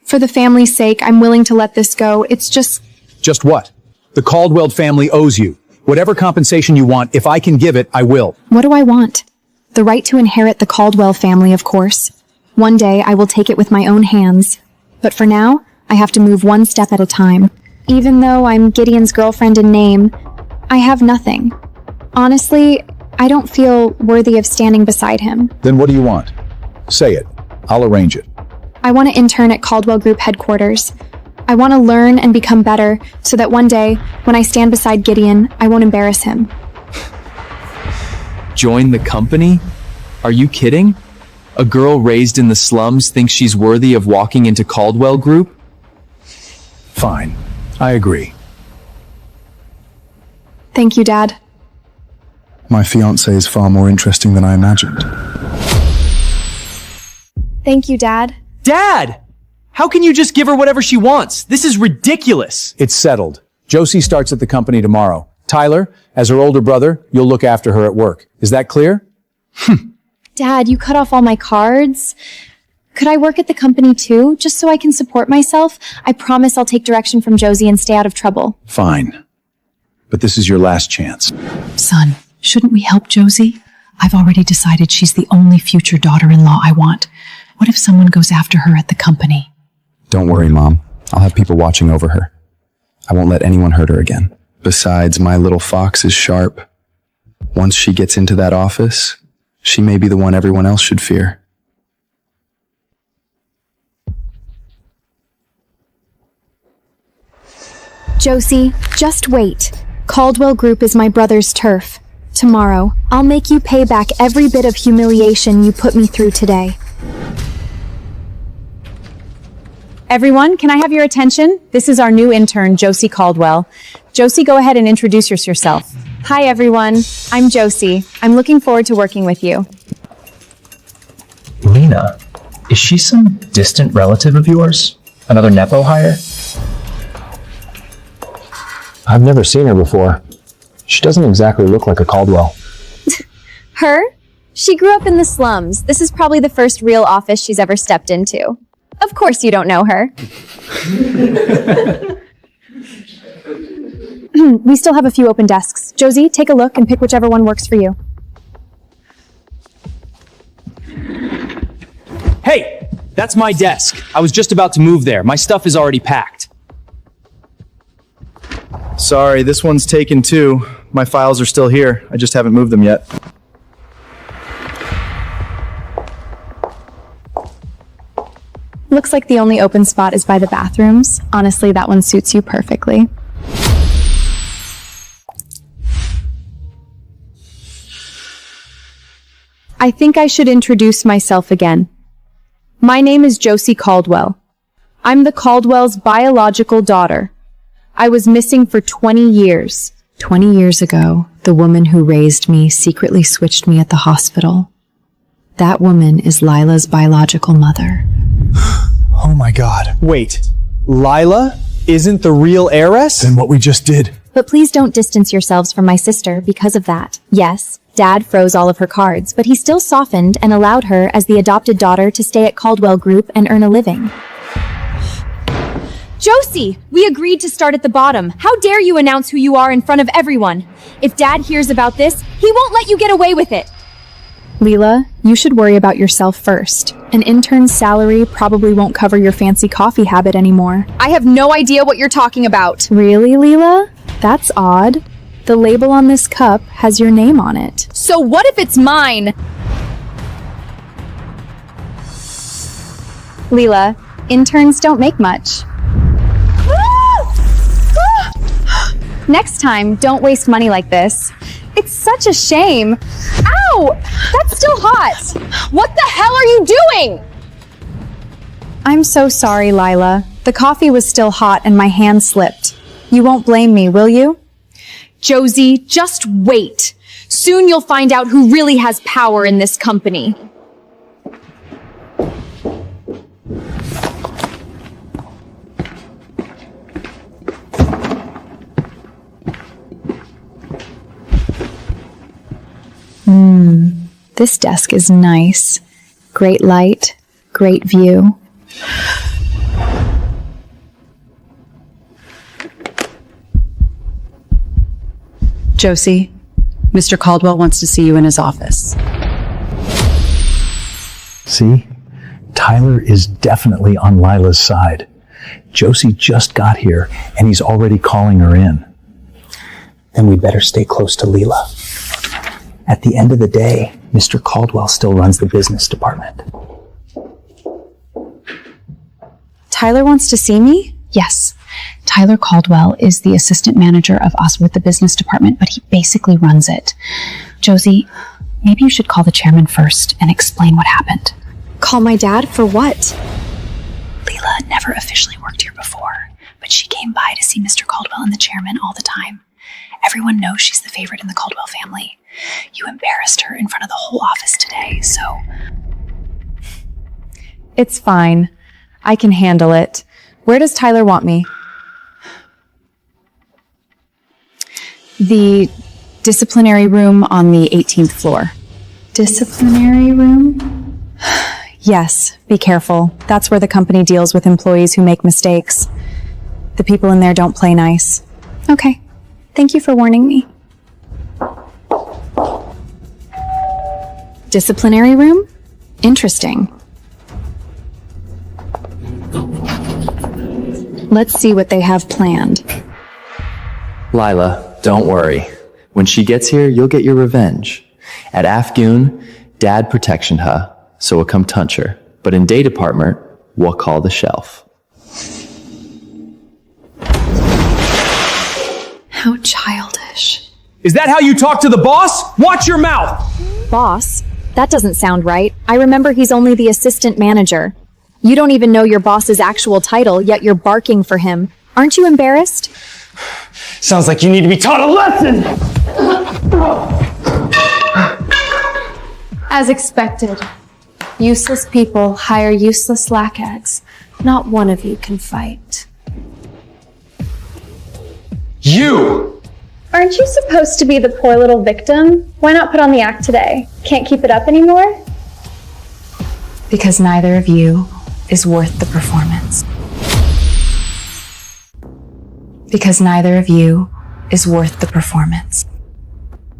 For the family's sake, I'm willing to let this go. It's just... Just what? The Caldwell family owes you. Whatever compensation you want, if I can give it, I will. What do I want? The right to inherit the Caldwell family, of course. One day, I will take it with my own hands. But for now, I have to move one step at a time. Even though I'm Gideon's girlfriend in name, I have nothing. Honestly, I don't feel worthy of standing beside him. Then what do you want? Say it. I'll arrange it. I want to intern at Caldwell Group headquarters. I want to learn and become better so that one day, when I stand beside Gideon, I won't embarrass him. Join the company? Are you kidding? A girl raised in the slums thinks she's worthy of walking into Caldwell Group? Fine. I agree. Thank you, Dad. My fiancé is far more interesting than I imagined. Thank you, Dad. Dad! How can you just give her whatever she wants? This is ridiculous. It's settled. Josie starts at the company tomorrow. Tyler, as her older brother, you'll look after her at work. Is that clear? Dad, you cut off all my cards. Could I work at the company too, just so I can support myself? I promise I'll take direction from Josie and stay out of trouble. Fine. But this is your last chance. Son, shouldn't we help Josie? I've already decided she's the only future daughter-in-law I want. What if someone goes after her at the company? Don't worry, Mom. I'll have people watching over her. I won't let anyone hurt her again. Besides, my little fox is sharp. Once she gets into that office, she may be the one everyone else should fear. Josie, just wait. Caldwell Group is my brother's turf. Tomorrow, I'll make you pay back every bit of humiliation you put me through today. Everyone, can I have your attention? This is our new intern, Josie Caldwell. Josie, go ahead and introduce yourself. Hi, everyone. I'm Josie. I'm looking forward to working with you. Lena, is she some distant relative of yours? Another Nepo hire? I've never seen her before. She doesn't exactly look like a Caldwell. Her? She grew up in the slums. This is probably the first real office she's ever stepped into. Of course you don't know her. We still have a few open desks. Josie, take a look and pick whichever one works for you. Hey, that's my desk. I was just about to move there. My stuff is already packed. Sorry, this one's taken too. My files are still here. I just haven't moved them yet. Looks like the only open spot is by the bathrooms. Honestly, that one suits you perfectly. I think I should introduce myself again. My name is Josie Caldwell. I'm the Caldwell's biological daughter. I was missing for 20 years. 20 years ago, the woman who raised me secretly switched me at the hospital. That woman is Lila's biological mother. Oh my God. Wait, Lila isn't the real heiress? Then what we just did. But please don't distance yourselves from my sister because of that. Yes, Dad froze all of her cards, but he still softened and allowed her as the adopted daughter to stay at Caldwell Group and earn a living. Josie, we agreed to start at the bottom. How dare you announce who you are in front of everyone? If Dad hears about this, he won't let you get away with it. Leela, you should worry about yourself first. An intern's salary probably won't cover your fancy coffee habit anymore. I have no idea what you're talking about. Really, Leela? That's odd. The label on this cup has your name on it. So what if it's mine? Leela, interns don't make much. Next time, don't waste money like this. It's such a shame. Ow! That's still hot! What the hell are you doing? I'm so sorry, Lila. The coffee was still hot and my hand slipped. You won't blame me, will you? Josie, just wait. Soon you'll find out who really has power in this company. This desk is nice. Great light, great view. Josie, Mr. Caldwell wants to see you in his office. See? Tyler is definitely on Lila's side. Josie just got here, and he's already calling her in. Then we better stay close to Leela. At the end of the day, Mr. Caldwell still runs the business department. Tyler wants to see me? Yes. Tyler Caldwell is the assistant manager of us with the business department, but he basically runs it. Josie, maybe you should call the chairman first and explain what happened. Call my dad for what? Leela never officially worked here before, but she came by to see Mr. Caldwell and the chairman all the time. Everyone knows she's the favorite in the Caldwell family. You embarrassed her in front of the whole office today, so... It's fine. I can handle it. Where does Tyler want me? The disciplinary room on the 18th floor. Disciplinary room? Yes, be careful. That's where the company deals with employees who make mistakes. The people in there don't play nice. Okay. Thank you for warning me. Disciplinary room? Interesting. Let's see what they have planned. Lila, don't worry. When she gets here, you'll get your revenge. At Afghan, Dad protection her, so we'll come touch her. But in day department, we'll call the shelf. How childish. Is that how you talk to the boss? Watch your mouth! Boss? That doesn't sound right. I remember he's only the assistant manager. You don't even know your boss's actual title, yet you're barking for him. Aren't you embarrassed? Sounds like you need to be taught a lesson! As expected. Useless people hire useless lackheads. Not one of you can fight. You! Aren't you supposed to be the poor little victim? Why not put on the act today? Can't keep it up anymore? Because neither of you is worth the performance. Because neither of you is worth the performance.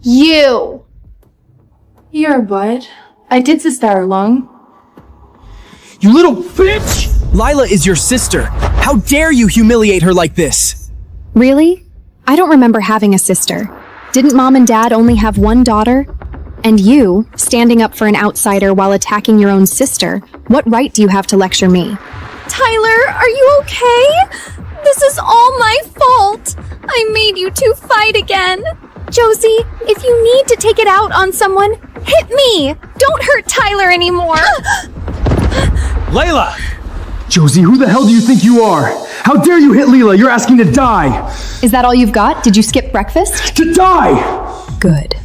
You! You're what? I did this that long. You little bitch! Lila is your sister. How dare you humiliate her like this? Really? I don't remember having a sister. Didn't Mom and Dad only have one daughter? And you, standing up for an outsider while attacking your own sister, what right do you have to lecture me? Tyler, are you okay? This is all my fault. I made you two fight again. Josie, if you need to take it out on someone, hit me. Don't hurt Tyler anymore. Layla! Josie, who the hell do you think you are? How dare you hit Leela? You're asking to die. Is that all you've got? Did you skip breakfast? To die! Good.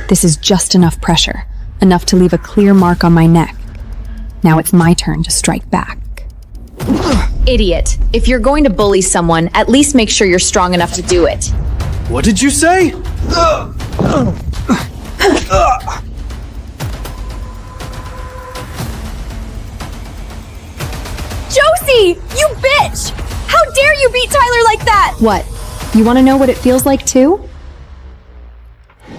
This is just enough pressure. Enough to leave a clear mark on my neck. Now it's my turn to strike back. Idiot. If you're going to bully someone, at least make sure you're strong enough to do it. What did you say? Josie, you bitch! How dare you beat Tyler like that? What? You want to know what it feels like too?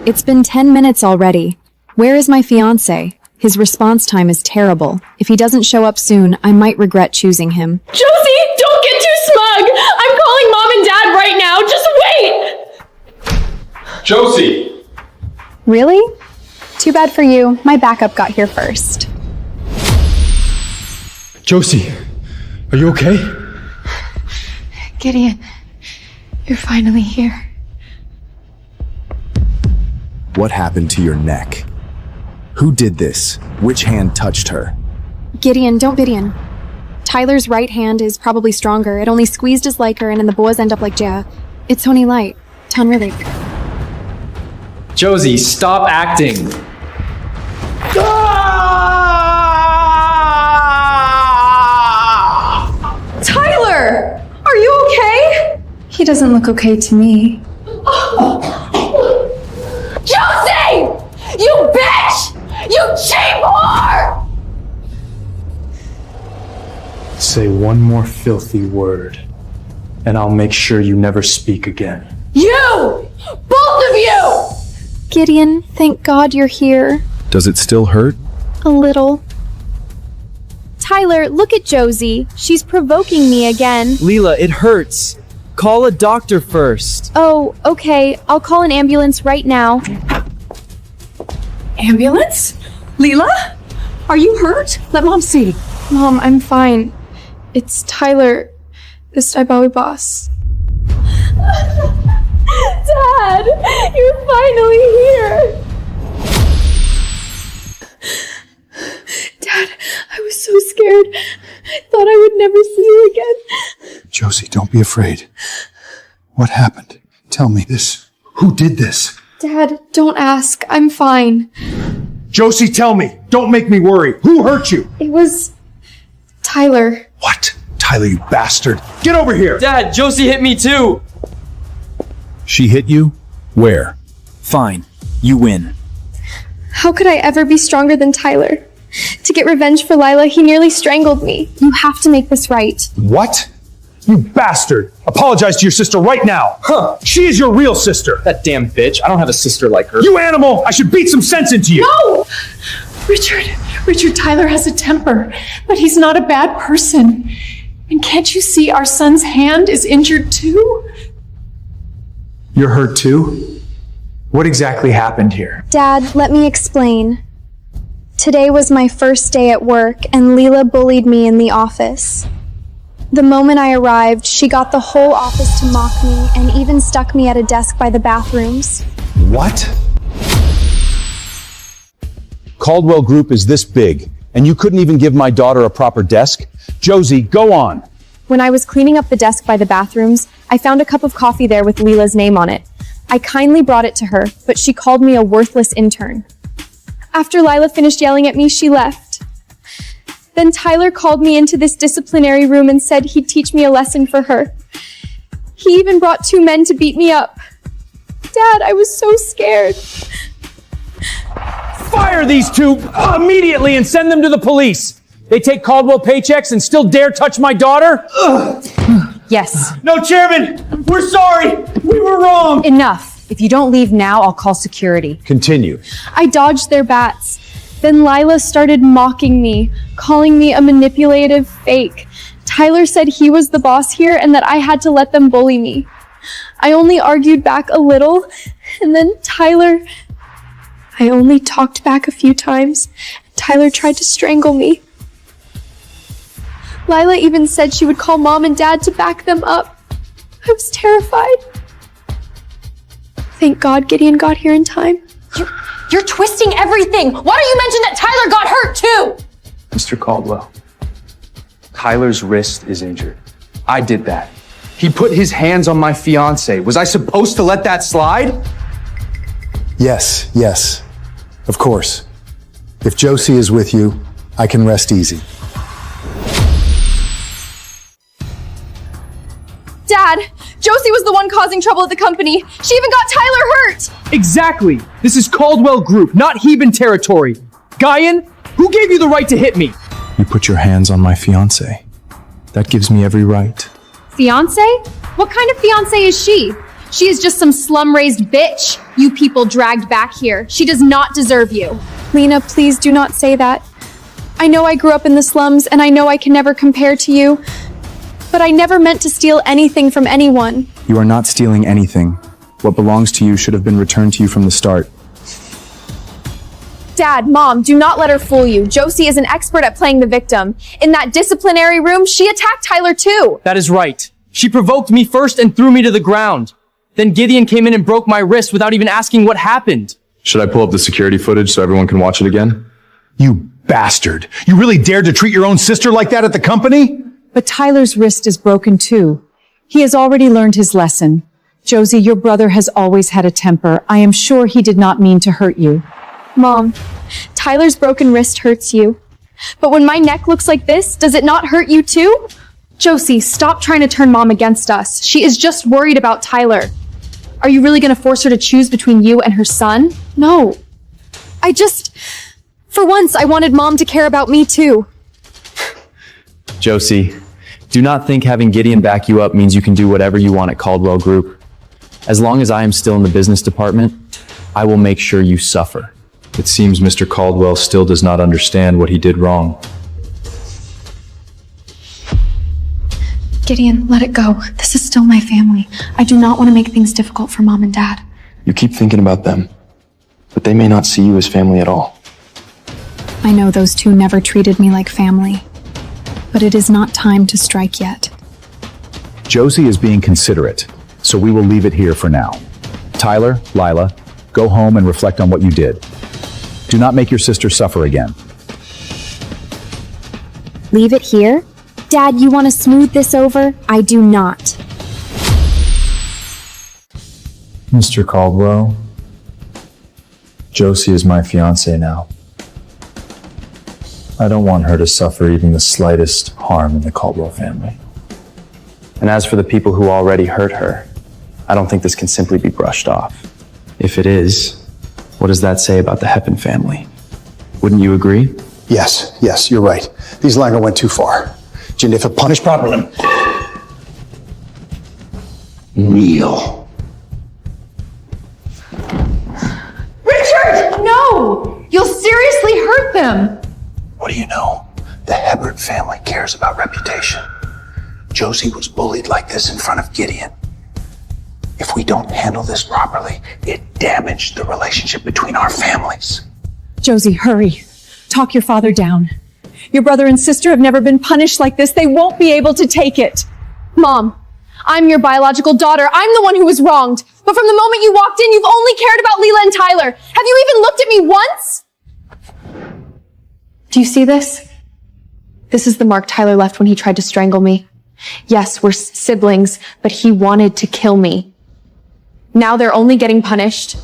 It's been 10 minutes already. Where is my fiancé? His response time is terrible. If he doesn't show up soon, I might regret choosing him. Josie, don't get too smug! I'm calling Mom and Dad right now! Just wait! Josie! Really? Too bad for you. My backup got here first. Josie, are you okay? Gideon, you're finally here. What happened to your neck? Who did this? Which hand touched her? Gideon, don't Gideon. Tyler's right hand is probably stronger. It only squeezed his liker and then the boys end up like ja. It's only light. Ton really. Josie, stop acting. Tyler! Are you okay? He doesn't look okay to me. Josie! You bitch! You cheap whore! Say one more filthy word, and I'll make sure you never speak again. You! Both of you! Gideon, thank God you're here. Does it still hurt? A little. Tyler, look at Josie. She's provoking me again. Leela, it hurts. Call a doctor first. Oh, okay. I'll call an ambulance right now. Ambulance? Leela? Are you hurt? Let Mom see. Mom, I'm fine. It's Tyler, the Stybawi boss. Dad, you're finally here. Dad, I was so scared. I thought I would never see you again. Josie, don't be afraid. What happened? Tell me this. Who did this? Dad, don't ask. I'm fine. Josie, tell me. Don't make me worry. Who hurt you? It was Tyler. What? Tyler, you bastard. Get over here. Dad, Josie hit me too. She hit you? Where? Fine. You win. How could I ever be stronger than Tyler? To get revenge for Lila, he nearly strangled me. You have to make this right. What? You bastard! Apologize to your sister right now! Huh? She is your real sister! That damn bitch. I don't have a sister like her. You animal! I should beat some sense into you! No! Richard, Tyler has a temper, but he's not a bad person. And can't you see our son's hand is injured too? You're hurt too? What exactly happened here? Dad, let me explain. Today was my first day at work, and Leela bullied me in the office. The moment I arrived, she got the whole office to mock me and even stuck me at a desk by the bathrooms. What? Caldwell Group is this big, and you couldn't even give my daughter a proper desk? Josie, go on! When I was cleaning up the desk by the bathrooms, I found a cup of coffee there with Leela's name on it. I kindly brought it to her, but she called me a worthless intern. After Lila finished yelling at me, she left. Then Tyler called me into this disciplinary room and said he'd teach me a lesson for her. He even brought 2 men to beat me up. Dad, I was so scared. Fire these 2 immediately and send them to the police! They take Caldwell paychecks and still dare touch my daughter? Yes. No, Chairman! We're sorry! We were wrong! Enough. If you don't leave now, I'll call security. Continue. I dodged their bats. Then Lila started mocking me, calling me a manipulative fake. Tyler said he was the boss here and that I had to let them bully me. I only argued back a little, and then I only talked back a few times. Tyler tried to strangle me. Lila even said she would call Mom and Dad to back them up. I was terrified. Thank God Gideon got here in time. You're twisting everything. Why don't you mention that Tyler got hurt too? Mr. Caldwell, Tyler's wrist is injured. I did that. He put his hands on my fiance. Was I supposed to let that slide? Yes, yes. Of course. If Josie is with you, I can rest easy. Dad, Josie was the one causing trouble at the company. She even got Tyler hurt. Exactly! This is Caldwell Group, not Heben territory. Guyan, who gave you the right to hit me? You put your hands on my fiance. That gives me every right. Fiance? What kind of fiance is she? She is just some slum-raised bitch you people dragged back here. She does not deserve you. Lena, please do not say that. I know I grew up in the slums and I know I can never compare to you, but I never meant to steal anything from anyone. You are not stealing anything. What belongs to you should have been returned to you from the start. Dad, Mom, do not let her fool you. Josie is an expert at playing the victim. In that disciplinary room, she attacked Tyler too. That is right. She provoked me first and threw me to the ground. Then Gideon came in and broke my wrist without even asking what happened. Should I pull up the security footage so everyone can watch it again? You bastard! You really dared to treat your own sister like that at the company? But Tyler's wrist is broken too. He has already learned his lesson. Josie, your brother has always had a temper. I am sure he did not mean to hurt you. Mom, Tyler's broken wrist hurts you. But when my neck looks like this, does it not hurt you too? Josie, stop trying to turn Mom against us. She is just worried about Tyler. Are you really going to force her to choose between you and her son? No. For once, I wanted Mom to care about me too. Josie, do not think having Gideon back you up means you can do whatever you want at Caldwell Group. As long as I am still in the business department, I will make sure you suffer. It seems Mr. Caldwell still does not understand what he did wrong. Gideon, let it go. This is still my family. I do not want to make things difficult for Mom and Dad. You keep thinking about them, but they may not see you as family at all. I know those two never treated me like family, but it is not time to strike yet. Josie is being considerate, so we will leave it here for now. Tyler, Lila, go home and reflect on what you did. Do not make your sister suffer again. Leave it here? Dad, you want to smooth this over? I do not. Mr. Caldwell, Josie is my fiancée now. I don't want her to suffer even the slightest harm in the Caldwell family. And as for the people who already hurt her, I don't think this can simply be brushed off. If it is, what does that say about the Heppen family? Wouldn't you agree? Yes, you're right. These Langer went too far. And if punished properly. Real. Richard! No! You'll seriously hurt them! What do you know? The Hebert family cares about reputation. Josie was bullied like this in front of Gideon. If we don't handle this properly, it damaged the relationship between our families. Josie, hurry. Talk your father down. Your brother and sister have never been punished like this. They won't be able to take it. Mom, I'm your biological daughter. I'm the one who was wronged. But from the moment you walked in, you've only cared about Lila and Tyler. Have you even looked at me once? Do you see this? This is the mark Tyler left when he tried to strangle me. Yes, we're siblings, but he wanted to kill me. Now they're only getting punished.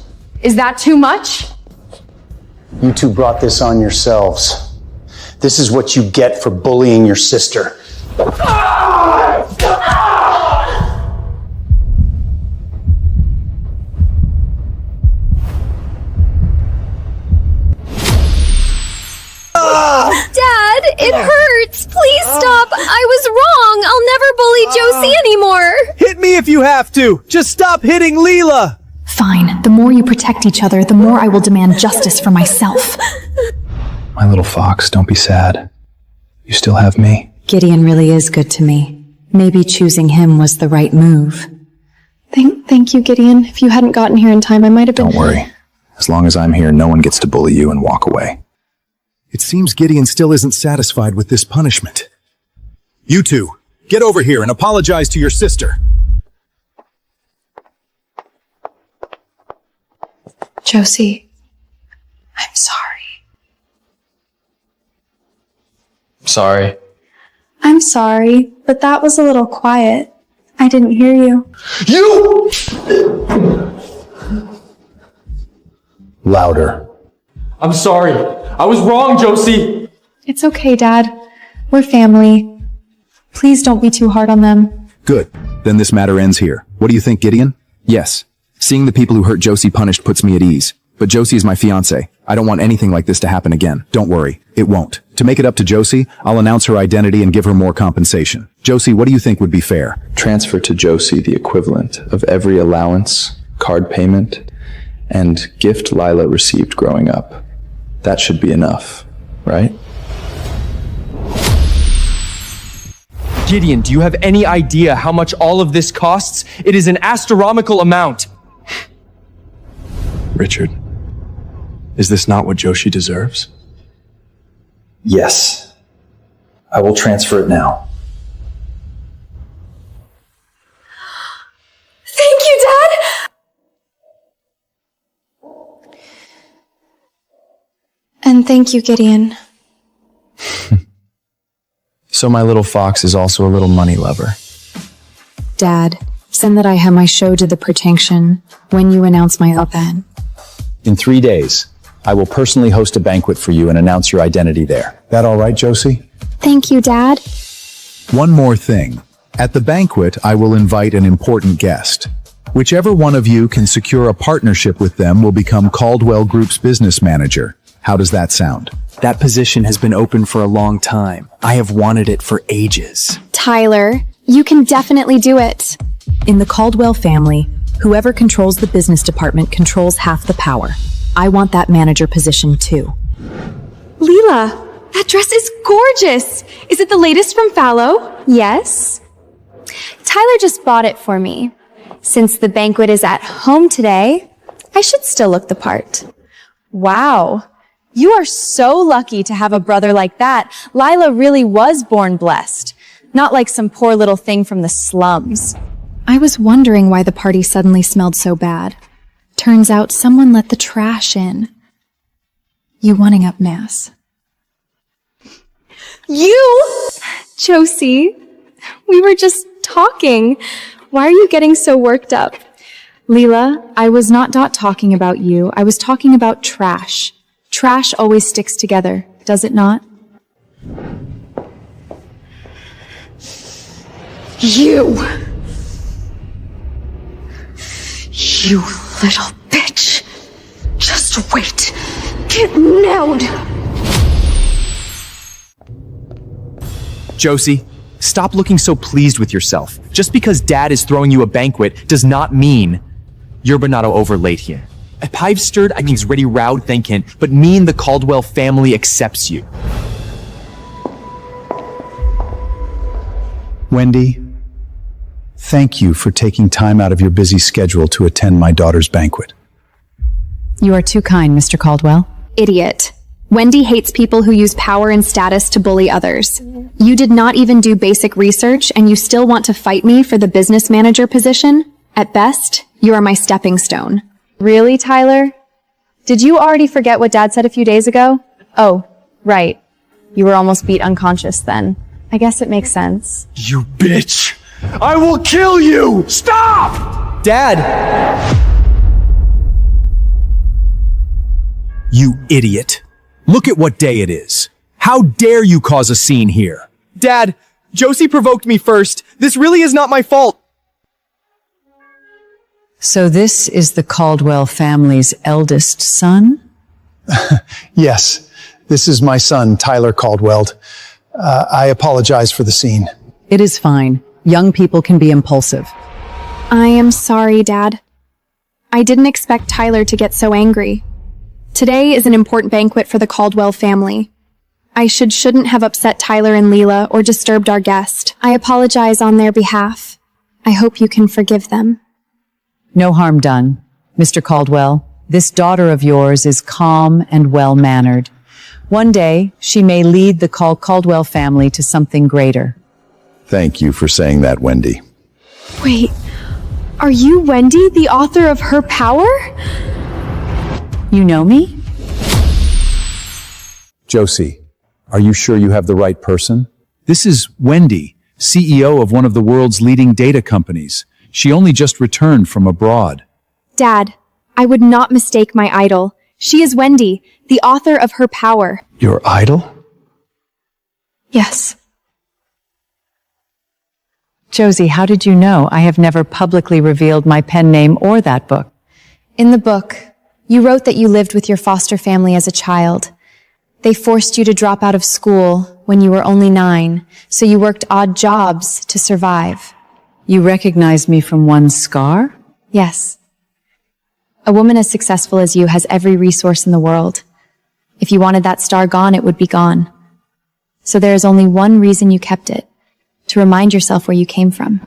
Is that too much? You two brought this on yourselves. This is what you get for bullying your sister. Dad, It hurts! Please stop! I was wrong! I'll never bully Josie anymore! Hit me if you have to! Just stop hitting Leela! Fine. The more you protect each other, the more I will demand justice for myself. My little fox, don't be sad. You still have me. Gideon really is good to me. Maybe choosing him was the right move. Thank you, Gideon. If you hadn't gotten here in time, I might have been— Don't worry. As long as I'm here, no one gets to bully you and walk away. It seems Gideon still isn't satisfied with this punishment. You two, get over here and apologize to your sister. Josie, I'm sorry. Sorry. I'm sorry, but that was a little quiet. I didn't hear you. You! Louder. I'm sorry. I was wrong, Josie. It's okay, Dad. We're family. Please don't be too hard on them. Good. Then this matter ends here. What do you think, Gideon? Yes. Seeing the people who hurt Josie punished puts me at ease. But Josie is my fiancée. I don't want anything like this to happen again. Don't worry. It won't. To make it up to Josie, I'll announce her identity and give her more compensation. Josie, what do you think would be fair? Transfer to Josie the equivalent of every allowance, card payment, and gift Lila received growing up. That should be enough, right? Gideon, do you have any idea how much all of this costs? It is an astronomical amount. Richard, is this not what Josie deserves? Yes. I will transfer it now. Thank you, Dad! And thank you, Gideon. So my little fox is also a little money lover. Dad, send that I have my show to the protection when you announce my op-ed. In 3 days, I will personally host a banquet for you and announce your identity there. That all right, Josie? Thank you, Dad. One more thing. At the banquet, I will invite an important guest. Whichever one of you can secure a partnership with them will become Caldwell Group's business manager. How does that sound? That position has been open for a long time. I have wanted it for ages. Tyler, you can definitely do it. In the Caldwell family, whoever controls the business department controls half the power. I want that manager position too. Leela, that dress is gorgeous. Is it the latest from Fallow? Yes. Tyler just bought it for me. Since the banquet is at home today, I should still look the part. Wow. You are so lucky to have a brother like that. Lila really was born blessed. Not like some poor little thing from the slums. I was wondering why the party suddenly smelled so bad. Turns out someone let the trash in. You wanting up mass. You! Josie, we were just talking. Why are you getting so worked up? Leela, I was not talking about you. I was talking about trash. Trash always sticks together, does it not? You little bitch. Just wait. Get nailed. Josie, stop looking so pleased with yourself. Just because Dad is throwing you a banquet does not mean you're Bernardo over late here. I've stirred, I mean, ready round thinking, but me and the Caldwell family accepts you. Wendy, thank you for taking time out of your busy schedule to attend my daughter's banquet. You are too kind, Mr. Caldwell. Idiot. Wendy hates people who use power and status to bully others. You did not even do basic research, and you still want to fight me for the business manager position? At best, you are my stepping stone. Really, Tyler? Did you already forget what Dad said a few days ago? Oh, right. You were almost beat unconscious then. I guess it makes sense. You bitch! I will kill you! Stop! Dad! You idiot. Look at what day it is. How dare you cause a scene here? Dad, Josie provoked me first. This really is not my fault. So this is the Caldwell family's eldest son? Yes, this is my son, Tyler Caldwell. I apologize for the scene. It is fine. Young people can be impulsive. I am sorry, Dad. I didn't expect Tyler to get so angry. Today is an important banquet for the Caldwell family. I shouldn't have upset Tyler and Leela or disturbed our guest. I apologize on their behalf. I hope you can forgive them. No harm done. Mr. Caldwell, this daughter of yours is calm and well-mannered. One day, she may lead the Caldwell family to something greater. Thank you for saying that, Wendy. Wait, are you Wendy, the author of Her Power? You know me? Josie, are you sure you have the right person? This is Wendy, CEO of one of the world's leading data companies. She only just returned from abroad. Dad, I would not mistake my idol. She is Wendy, the author of Her Power. Your idol? Yes. Josie, how did you know? I have never publicly revealed my pen name or that book. In the book, you wrote that you lived with your foster family as a child. They forced you to drop out of school when you were only 9, so you worked odd jobs to survive. You recognized me from one scar? Yes. A woman as successful as you has every resource in the world. If you wanted that star gone, it would be gone. So there is only one reason you kept it, to remind yourself where you came from.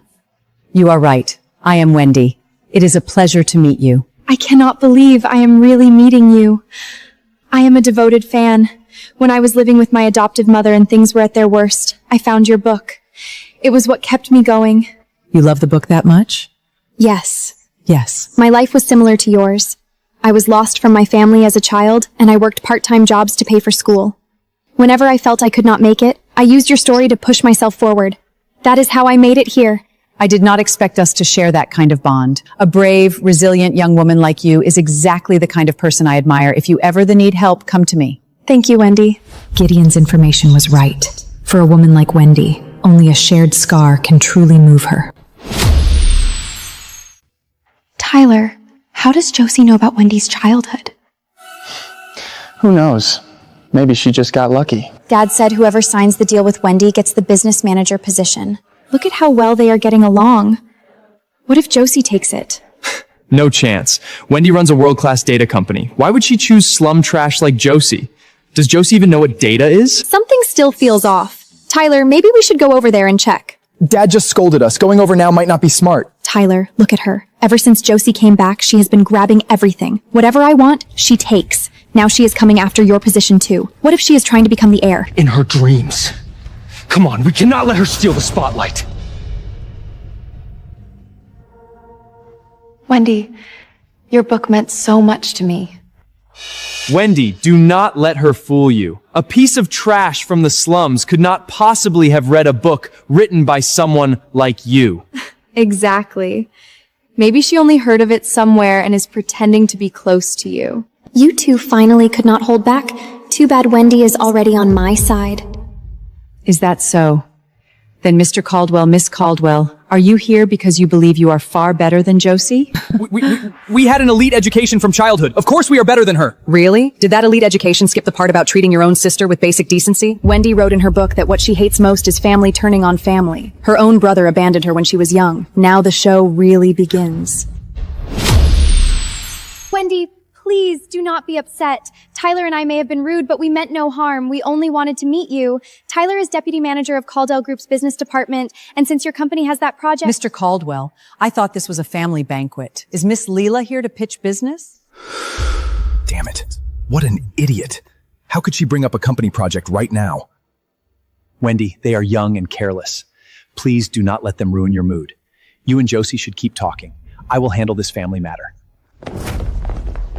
You are right. I am Wendy. It is a pleasure to meet you. I cannot believe I am really meeting you. I am a devoted fan. When I was living with my adoptive mother and things were at their worst, I found your book. It was what kept me going. You love the book that much? Yes. Yes. My life was similar to yours. I was lost from my family as a child, and I worked part-time jobs to pay for school. Whenever I felt I could not make it, I used your story to push myself forward. That is how I made it here. I did not expect us to share that kind of bond. A brave, resilient young woman like you is exactly the kind of person I admire. If you ever need help, come to me. Thank you, Wendy. Gideon's information was right. For a woman like Wendy, only a shared scar can truly move her. Tyler, how does Josie know about Wendy's childhood? Who knows? Maybe she just got lucky. Dad said whoever signs the deal with Wendy gets the business manager position. Look at how well they are getting along. What if Josie takes it? No chance. Wendy runs a world-class data company. Why would she choose slum trash like Josie? Does Josie even know what data is? Something still feels off. Tyler, maybe we should go over there and check. Dad just scolded us. Going over now might not be smart. Tyler, look at her. Ever since Josie came back, she has been grabbing everything. Whatever I want, she takes. Now she is coming after your position too. What if she is trying to become the heir? In her dreams. Come on, we cannot let her steal the spotlight. Wendy, your book meant so much to me. Wendy, do not let her fool you. A piece of trash from the slums could not possibly have read a book written by someone like you. Exactly. Maybe she only heard of it somewhere and is pretending to be close to you. You two finally could not hold back. Too bad Wendy is already on my side. Is that so? Then Mr. Caldwell, Miss Caldwell, are you here because you believe you are far better than Josie? We had an elite education from childhood. Of course we are better than her. Really? Did that elite education skip the part about treating your own sister with basic decency? Wendy wrote in her book that what she hates most is family turning on family. Her own brother abandoned her when she was young. Now the show really begins. Wendy, please do not be upset. Tyler and I may have been rude, but we meant no harm. We only wanted to meet you. Tyler is deputy manager of Caldwell Group's business department, and since your company has that project— Mr. Caldwell, I thought this was a family banquet. Is Miss Leela here to pitch business? Damn it. What an idiot. How could she bring up a company project right now? Wendy, they are young and careless. Please do not let them ruin your mood. You and Josie should keep talking. I will handle this family matter.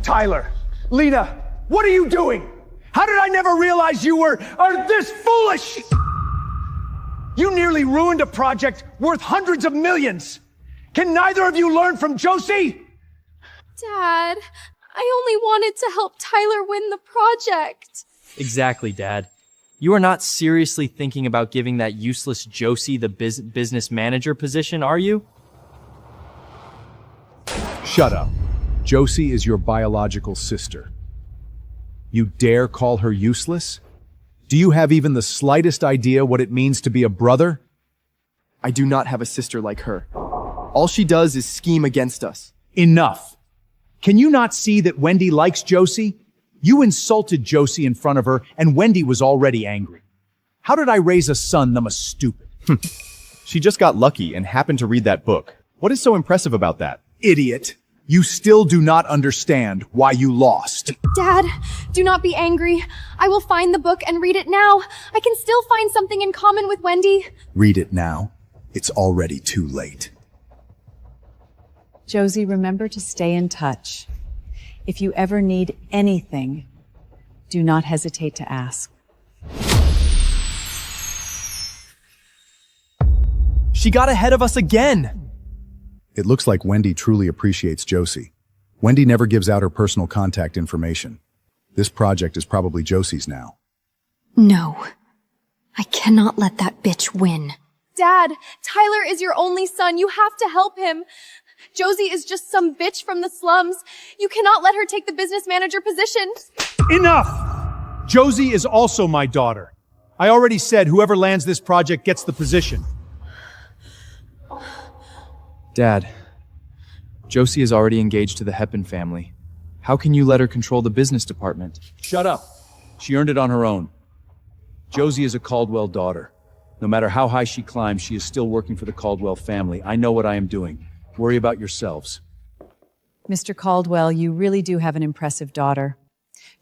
Tyler, Lena, what are you doing? How did I never realize you are this foolish? You nearly ruined a project worth hundreds of millions. Can neither of you learn from Josie? Dad, I only wanted to help Tyler win the project. Exactly, Dad. You are not seriously thinking about giving that useless Josie the business manager position, are you? Shut up. Josie is your biological sister. You dare call her useless? Do you have even the slightest idea what it means to be a brother? I do not have a sister like her. All she does is scheme against us. Enough. Can you not see that Wendy likes Josie? You insulted Josie in front of her, and Wendy was already angry. How did I raise a son that was stupid? She just got lucky and happened to read that book. What is so impressive about that? Idiot. You still do not understand why you lost. Dad, do not be angry. I will find the book and read it now. I can still find something in common with Wendy. Read it now. It's already too late. Josie, remember to stay in touch. If you ever need anything, do not hesitate to ask. She got ahead of us again! It looks like Wendy truly appreciates Josie. Wendy never gives out her personal contact information. This project is probably Josie's now. No. I cannot let that bitch win. Dad, Tyler is your only son. You have to help him. Josie is just some bitch from the slums. You cannot let her take the business manager position. Enough! Josie is also my daughter. I already said whoever lands this project gets the position. Dad, Josie is already engaged to the Heppen family. How can you let her control the business department? Shut up. She earned it on her own. Josie is a Caldwell daughter. No matter how high she climbs, she is still working for the Caldwell family. I know what I am doing. Worry about yourselves. Mr. Caldwell, you really do have an impressive daughter.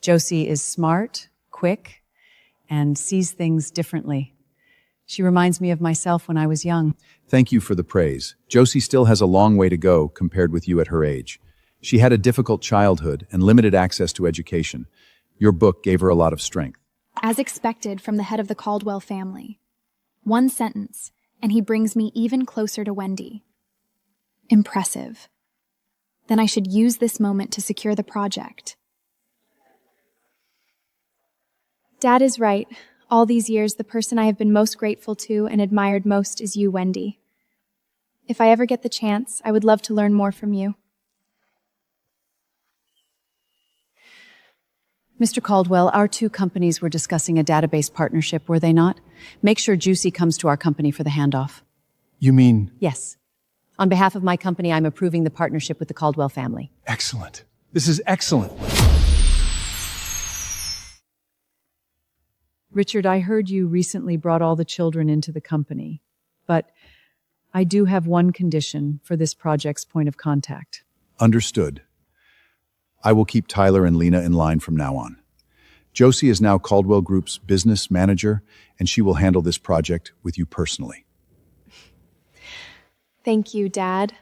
Josie is smart, quick, and sees things differently. She reminds me of myself when I was young. Thank you for the praise. Josie still has a long way to go compared with you at her age. She had a difficult childhood and limited access to education. Your book gave her a lot of strength. As expected from the head of the Caldwell family. One sentence, and he brings me even closer to Wendy. Impressive. Then I should use this moment to secure the project. Dad is right. All these years, the person I have been most grateful to and admired most is you, Wendy. If I ever get the chance, I would love to learn more from you. Mr. Caldwell, our two companies were discussing a database partnership, were they not? Make sure Juicy comes to our company for the handoff. You mean? Yes. On behalf of my company, I'm approving the partnership with the Caldwell family. Excellent. This is excellent. Richard, I heard you recently brought all the children into the company, but I do have one condition for this project's point of contact. Understood. I will keep Tyler and Lena in line from now on. Josie is now Caldwell Group's business manager, and she will handle this project with you personally. Thank you, Dad.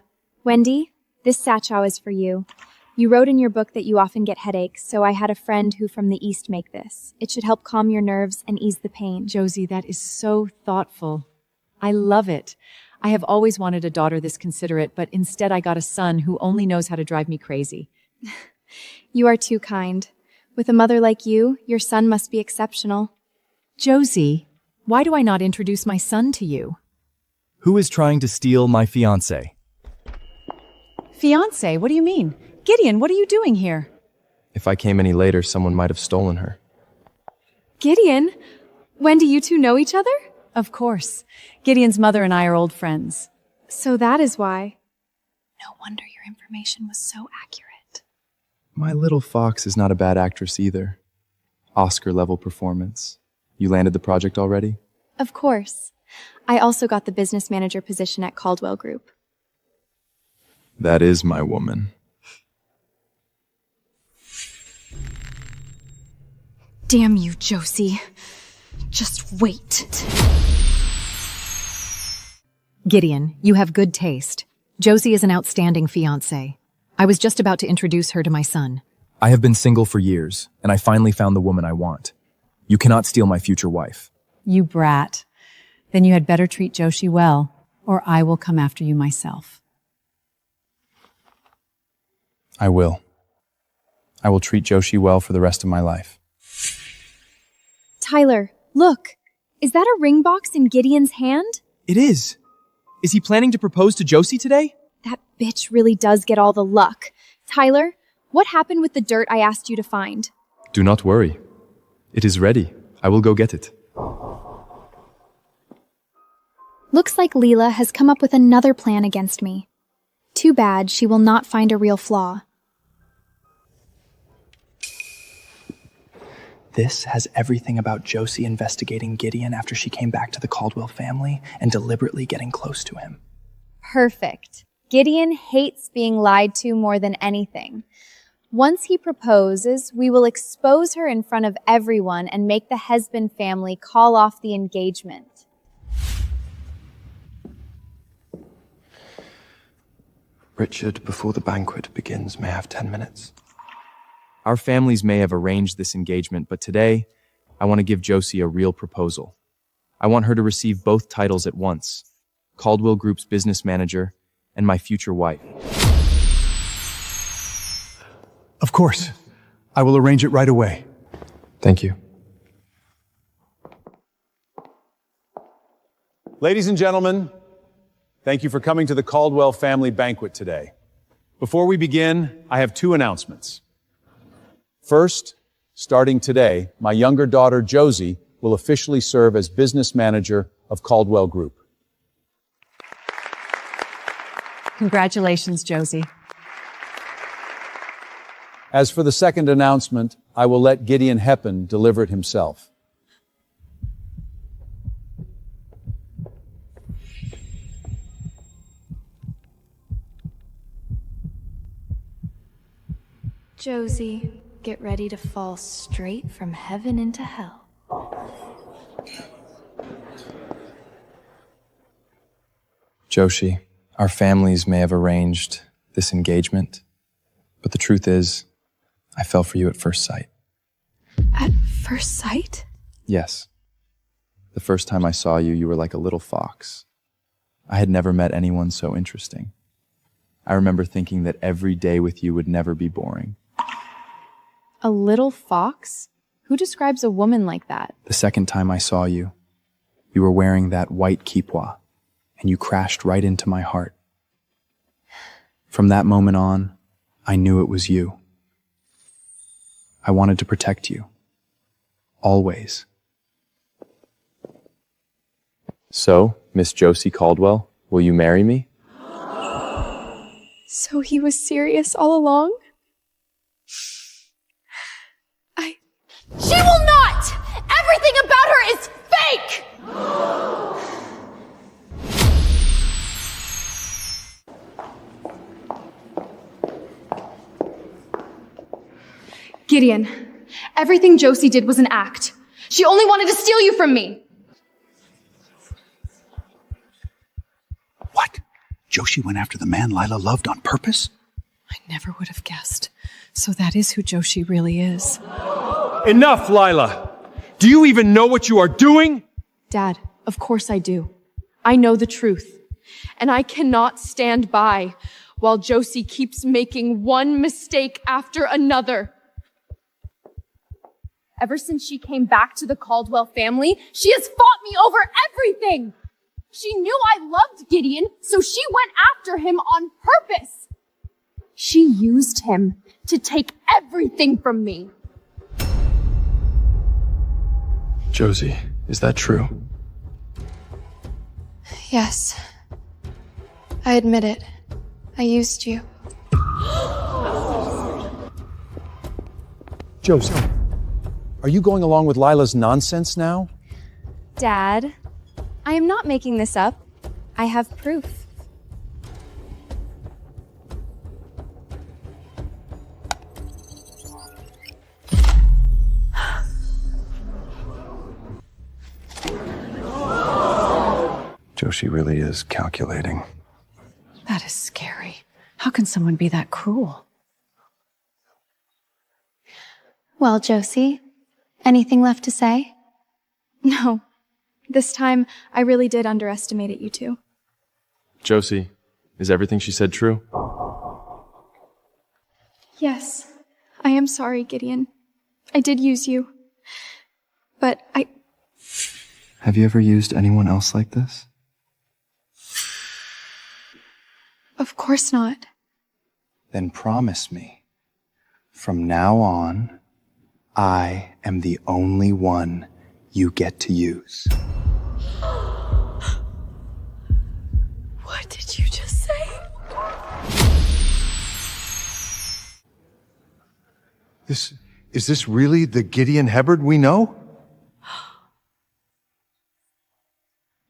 Wendy, this satchel is for you. You wrote in your book that you often get headaches, so I had a friend who from the East make this. It should help calm your nerves and ease the pain. Josie, that is so thoughtful. I love it. I have always wanted a daughter this considerate, but instead I got a son who only knows how to drive me crazy. You are too kind. With a mother like you, your son must be exceptional. Josie, why do I not introduce my son to you? Who is trying to steal my fiancé? Fiancé? What do you mean? Gideon, what are you doing here? If I came any later, someone might have stolen her. Gideon? Wendy, you two know each other? Of course. Gideon's mother and I are old friends. So that is why. No wonder your information was so accurate. My little fox is not a bad actress either. Oscar-level performance. You landed the project already? Of course. I also got the business manager position at Caldwell Group. That is my woman. Damn you, Josie. Just wait. Gideon, you have good taste. Josie is an outstanding fiancée. I was just about to introduce her to my son. I have been single for years, and I finally found the woman I want. You cannot steal my future wife. You brat. Then you had better treat Josie well, or I will come after you myself. I will. I will treat Josie well for the rest of my life. Tyler, look. Is that a ring box in Gideon's hand? It is. Is he planning to propose to Josie today? That bitch really does get all the luck. Tyler, what happened with the dirt I asked you to find? Do not worry. It is ready. I will go get it. Looks like Leela has come up with another plan against me. Too bad she will not find a real flaw. This has everything about Josie investigating Gideon after she came back to the Caldwell family and deliberately getting close to him. Perfect. Gideon hates being lied to more than anything. Once he proposes, we will expose her in front of everyone and make the Hesbin family call off the engagement. Richard, before the banquet begins, may I have 10 minutes? Our families may have arranged this engagement, but today, I want to give Josie a real proposal. I want her to receive both titles at once, Caldwell Group's business manager and my future wife. Of course. I will arrange it right away. Thank you. Ladies and gentlemen, thank you for coming to the Caldwell family banquet today. Before we begin, I have two announcements. First, starting today, my younger daughter, Josie, will officially serve as business manager of Caldwell Group. Congratulations, Josie. As for the second announcement, I will let Gideon Heppen deliver it himself. Josie, get ready to fall straight from heaven into hell. Joshi, our families may have arranged this engagement, but the truth is, I fell for you at first sight. At first sight? Yes. The first time I saw you, you were like a little fox. I had never met anyone so interesting. I remember thinking that every day with you would never be boring. A little fox? Who describes a woman like that? The second time I saw you, you were wearing that white kipwa, and you crashed right into my heart. From that moment on, I knew it was you. I wanted to protect you. Always. So, Miss Josie Caldwell, will you marry me? So he was serious all along? She will not! Everything about her is fake! Gideon, everything Josie did was an act. She only wanted to steal you from me. What? Josie went after the man Lila loved on purpose? I never would have guessed. So that is who Josie really is. Enough, Lila! Do you even know what you are doing? Dad, of course I do. I know the truth. And I cannot stand by while Josie keeps making one mistake after another. Ever since she came back to the Caldwell family, she has fought me over everything. She knew I loved Gideon, so she went after him on purpose. She used him to take everything from me. Josie, is that true? Yes. I admit it. I used you. Josie, are you going along with Lila's nonsense now? Dad, I am not making this up. I have proof. Josie really is calculating. That is scary. How can someone be that cruel? Well, Josie, anything left to say? No. This time, I really did underestimate it, you two. Josie, is everything she said true? Yes. I am sorry, Gideon. I did use you. But Have you ever used anyone else like this? Of course not. Then promise me, from now on, I am the only one you get to use. What did you just say? Is this really the Gideon Hebard we know?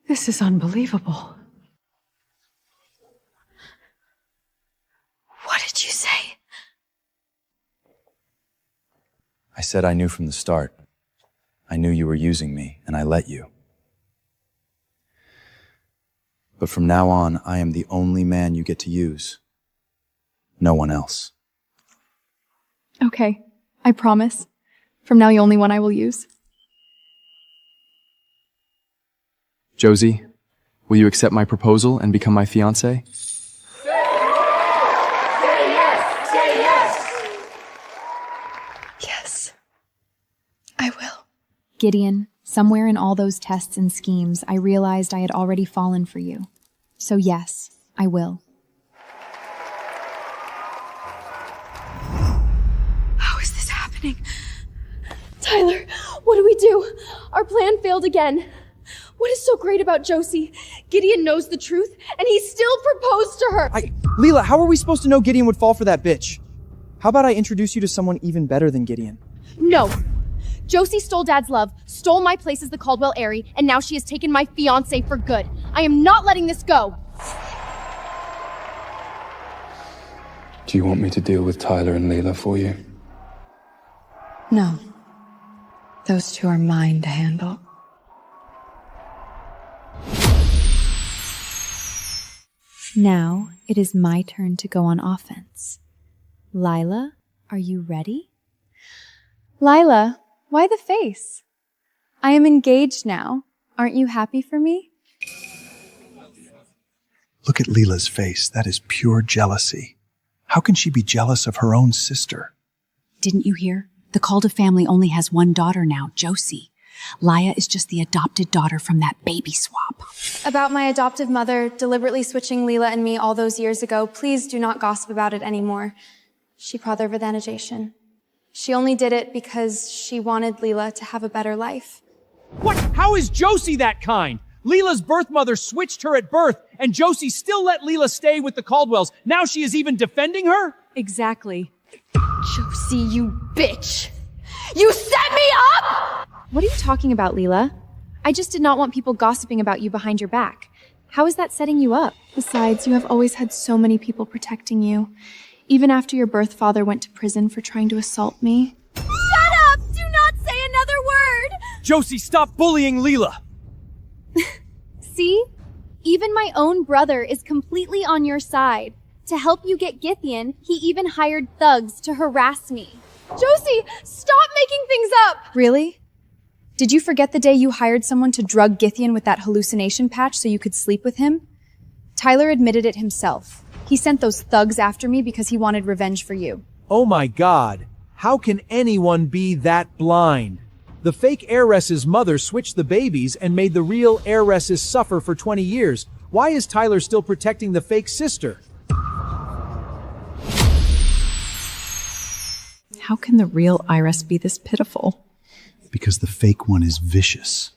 This is unbelievable. What did you say? I said I knew from the start. I knew you were using me, and I let you. But from now on, I am the only man you get to use. No one else. Okay, I promise. From now, the only one I will use. Josie, will you accept my proposal and become my fiancé? Yes, I will. Gideon, somewhere in all those tests and schemes, I realized I had already fallen for you. So yes, I will. How is this happening? Tyler, what do we do? Our plan failed again. What is so great about Josie? Gideon knows the truth, and he still proposed to her. Leela, how are we supposed to know Gideon would fall for that bitch? How about I introduce you to someone even better than Gideon? No. Josie stole Dad's love, stole my place as the Caldwell Airy, and now she has taken my fiancé for good. I am not letting this go. Do you want me to deal with Tyler and Leela for you? No. Those two are mine to handle. Now, it is my turn to go on offense. Lila, are you ready? Lila, why the face? I am engaged now. Aren't you happy for me? Look at Leela's face. That is pure jealousy. How can she be jealous of her own sister? Didn't you hear? The Calder family only has one daughter now, Josie. Laya is just the adopted daughter from that baby swap. About my adoptive mother deliberately switching Leela and me all those years ago, please do not gossip about it anymore. She pratar verdanajation. She only did it because she wanted Leela to have a better life. What? How is Josie that kind? Leela's birth mother switched her at birth, and Josie still let Leela stay with the Caldwells. Now she is even defending her? Exactly. Josie, you bitch! You set me up! What are you talking about, Leela? I just did not want people gossiping about you behind your back. How is that setting you up? Besides, you have always had so many people protecting you. Even after your birth father went to prison for trying to assault me. Shut up! Do not say another word! Josie, stop bullying Leela! See? Even my own brother is completely on your side. To help you get Githian, he even hired thugs to harass me. Josie, stop making things up! Really? Did you forget the day you hired someone to drug Githian with that hallucination patch so you could sleep with him? Tyler admitted it himself. He sent those thugs after me because he wanted revenge for you. Oh my God. How can anyone be that blind? The fake heiress's mother switched the babies and made the real heiresses suffer for 20 years. Why is Tyler still protecting the fake sister? How can the real Heiress be this pitiful? Because the fake one is vicious.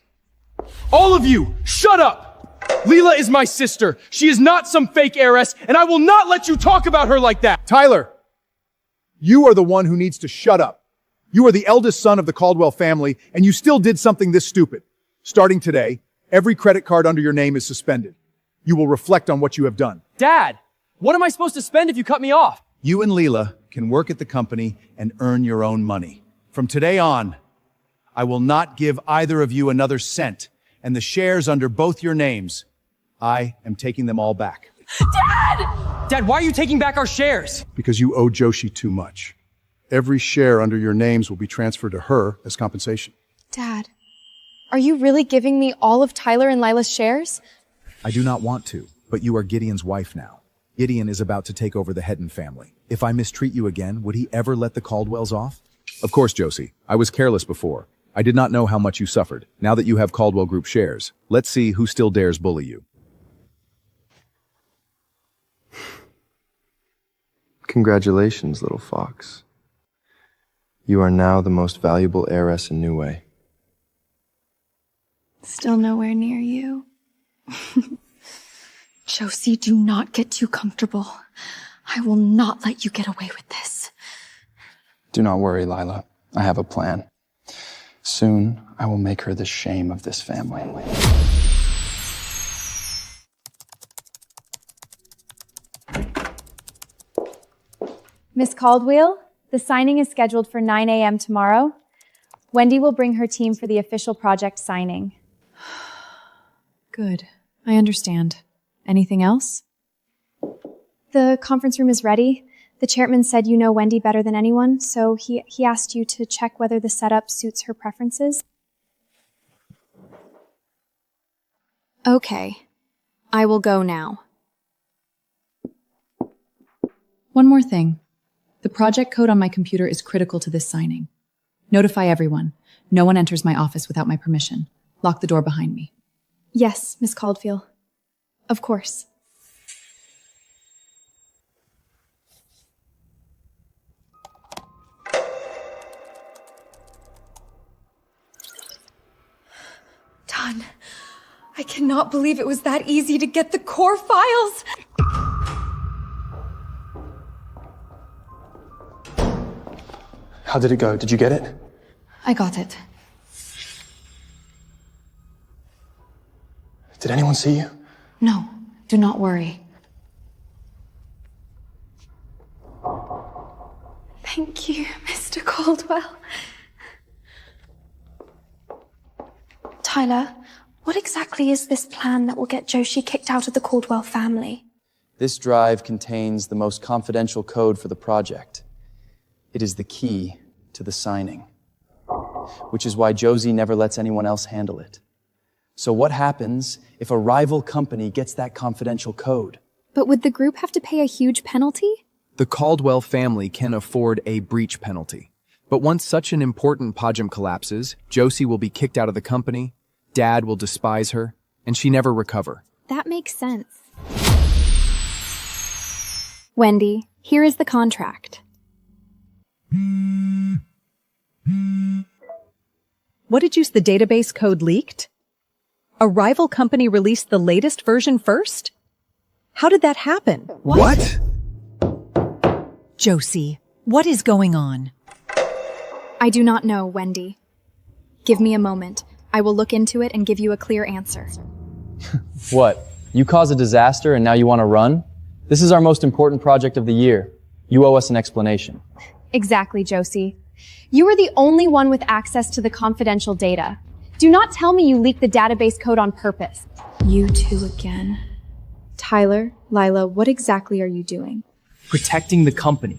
All of you, shut up! Leela is my sister. She is not some fake heiress, and I will not let you talk about her like that. Tyler, you are the one who needs to shut up. You are the eldest son of the Caldwell family, and you still did something this stupid. Starting today, every credit card under your name is suspended. You will reflect on what you have done. Dad, what am I supposed to spend if you cut me off? You and Leela can work at the company and earn your own money. From today on, I will not give either of you another cent, and the shares under both your names, I am taking them all back. Dad! Dad, why are you taking back our shares? Because you owe Joshi too much. Every share under your names will be transferred to her as compensation. Dad, are you really giving me all of Tyler and Lila's shares? I do not want to, but you are Gideon's wife now. Gideon is about to take over the Hedden family. If I mistreat you again, would he ever let the Caldwells off? Of course, Josie. I was careless before. I did not know how much you suffered. Now that you have Caldwell Group shares, let's see who still dares bully you. Congratulations, little fox. You are now the most valuable heiress in New Way. Still nowhere near you. Josie, do not get too comfortable. I will not let you get away with this. Do not worry, Lila. I have a plan. Soon, I will make her the shame of this family. Miss Caldwell, the signing is scheduled for 9 a.m. tomorrow. Wendy will bring her team for the official project signing. Good. I understand. Anything else? The conference room is ready. The chairman said you know Wendy better than anyone, so he asked you to check whether the setup suits her preferences. Okay. I will go now. One more thing. The project code on my computer is critical to this signing. Notify everyone. No one enters my office without my permission. Lock the door behind me. Yes, Miss Caldwell. Of course. Done. I cannot believe it was that easy to get the core files. How did it go? Did you get it? I got it. Did anyone see you? No, do not worry. Thank you, Mr. Caldwell. Tyler, what exactly is this plan that will get Joshi kicked out of the Caldwell family? This drive contains the most confidential code for the project. It is the key to the signing, which is why Josie never lets anyone else handle it. So what happens if a rival company gets that confidential code? But would the group have to pay a huge penalty? The Caldwell family can afford a breach penalty. But once such an important Pajam collapses, Josie will be kicked out of the company, Dad will despise her, and she never recover. That makes sense. Wendy, here is the contract. What did you say? The database code leaked? A rival company released the latest version first? How did that happen? What? Josie, what is going on? I do not know, Wendy. Give me a moment. I will look into it and give you a clear answer. What? You caused a disaster and now you want to run? This is our most important project of the year. You owe us an explanation. Exactly, Josie. You were the only one with access to the confidential data. Do not tell me you leaked the database code on purpose. You two again. Tyler, Lila, what exactly are you doing? Protecting the company.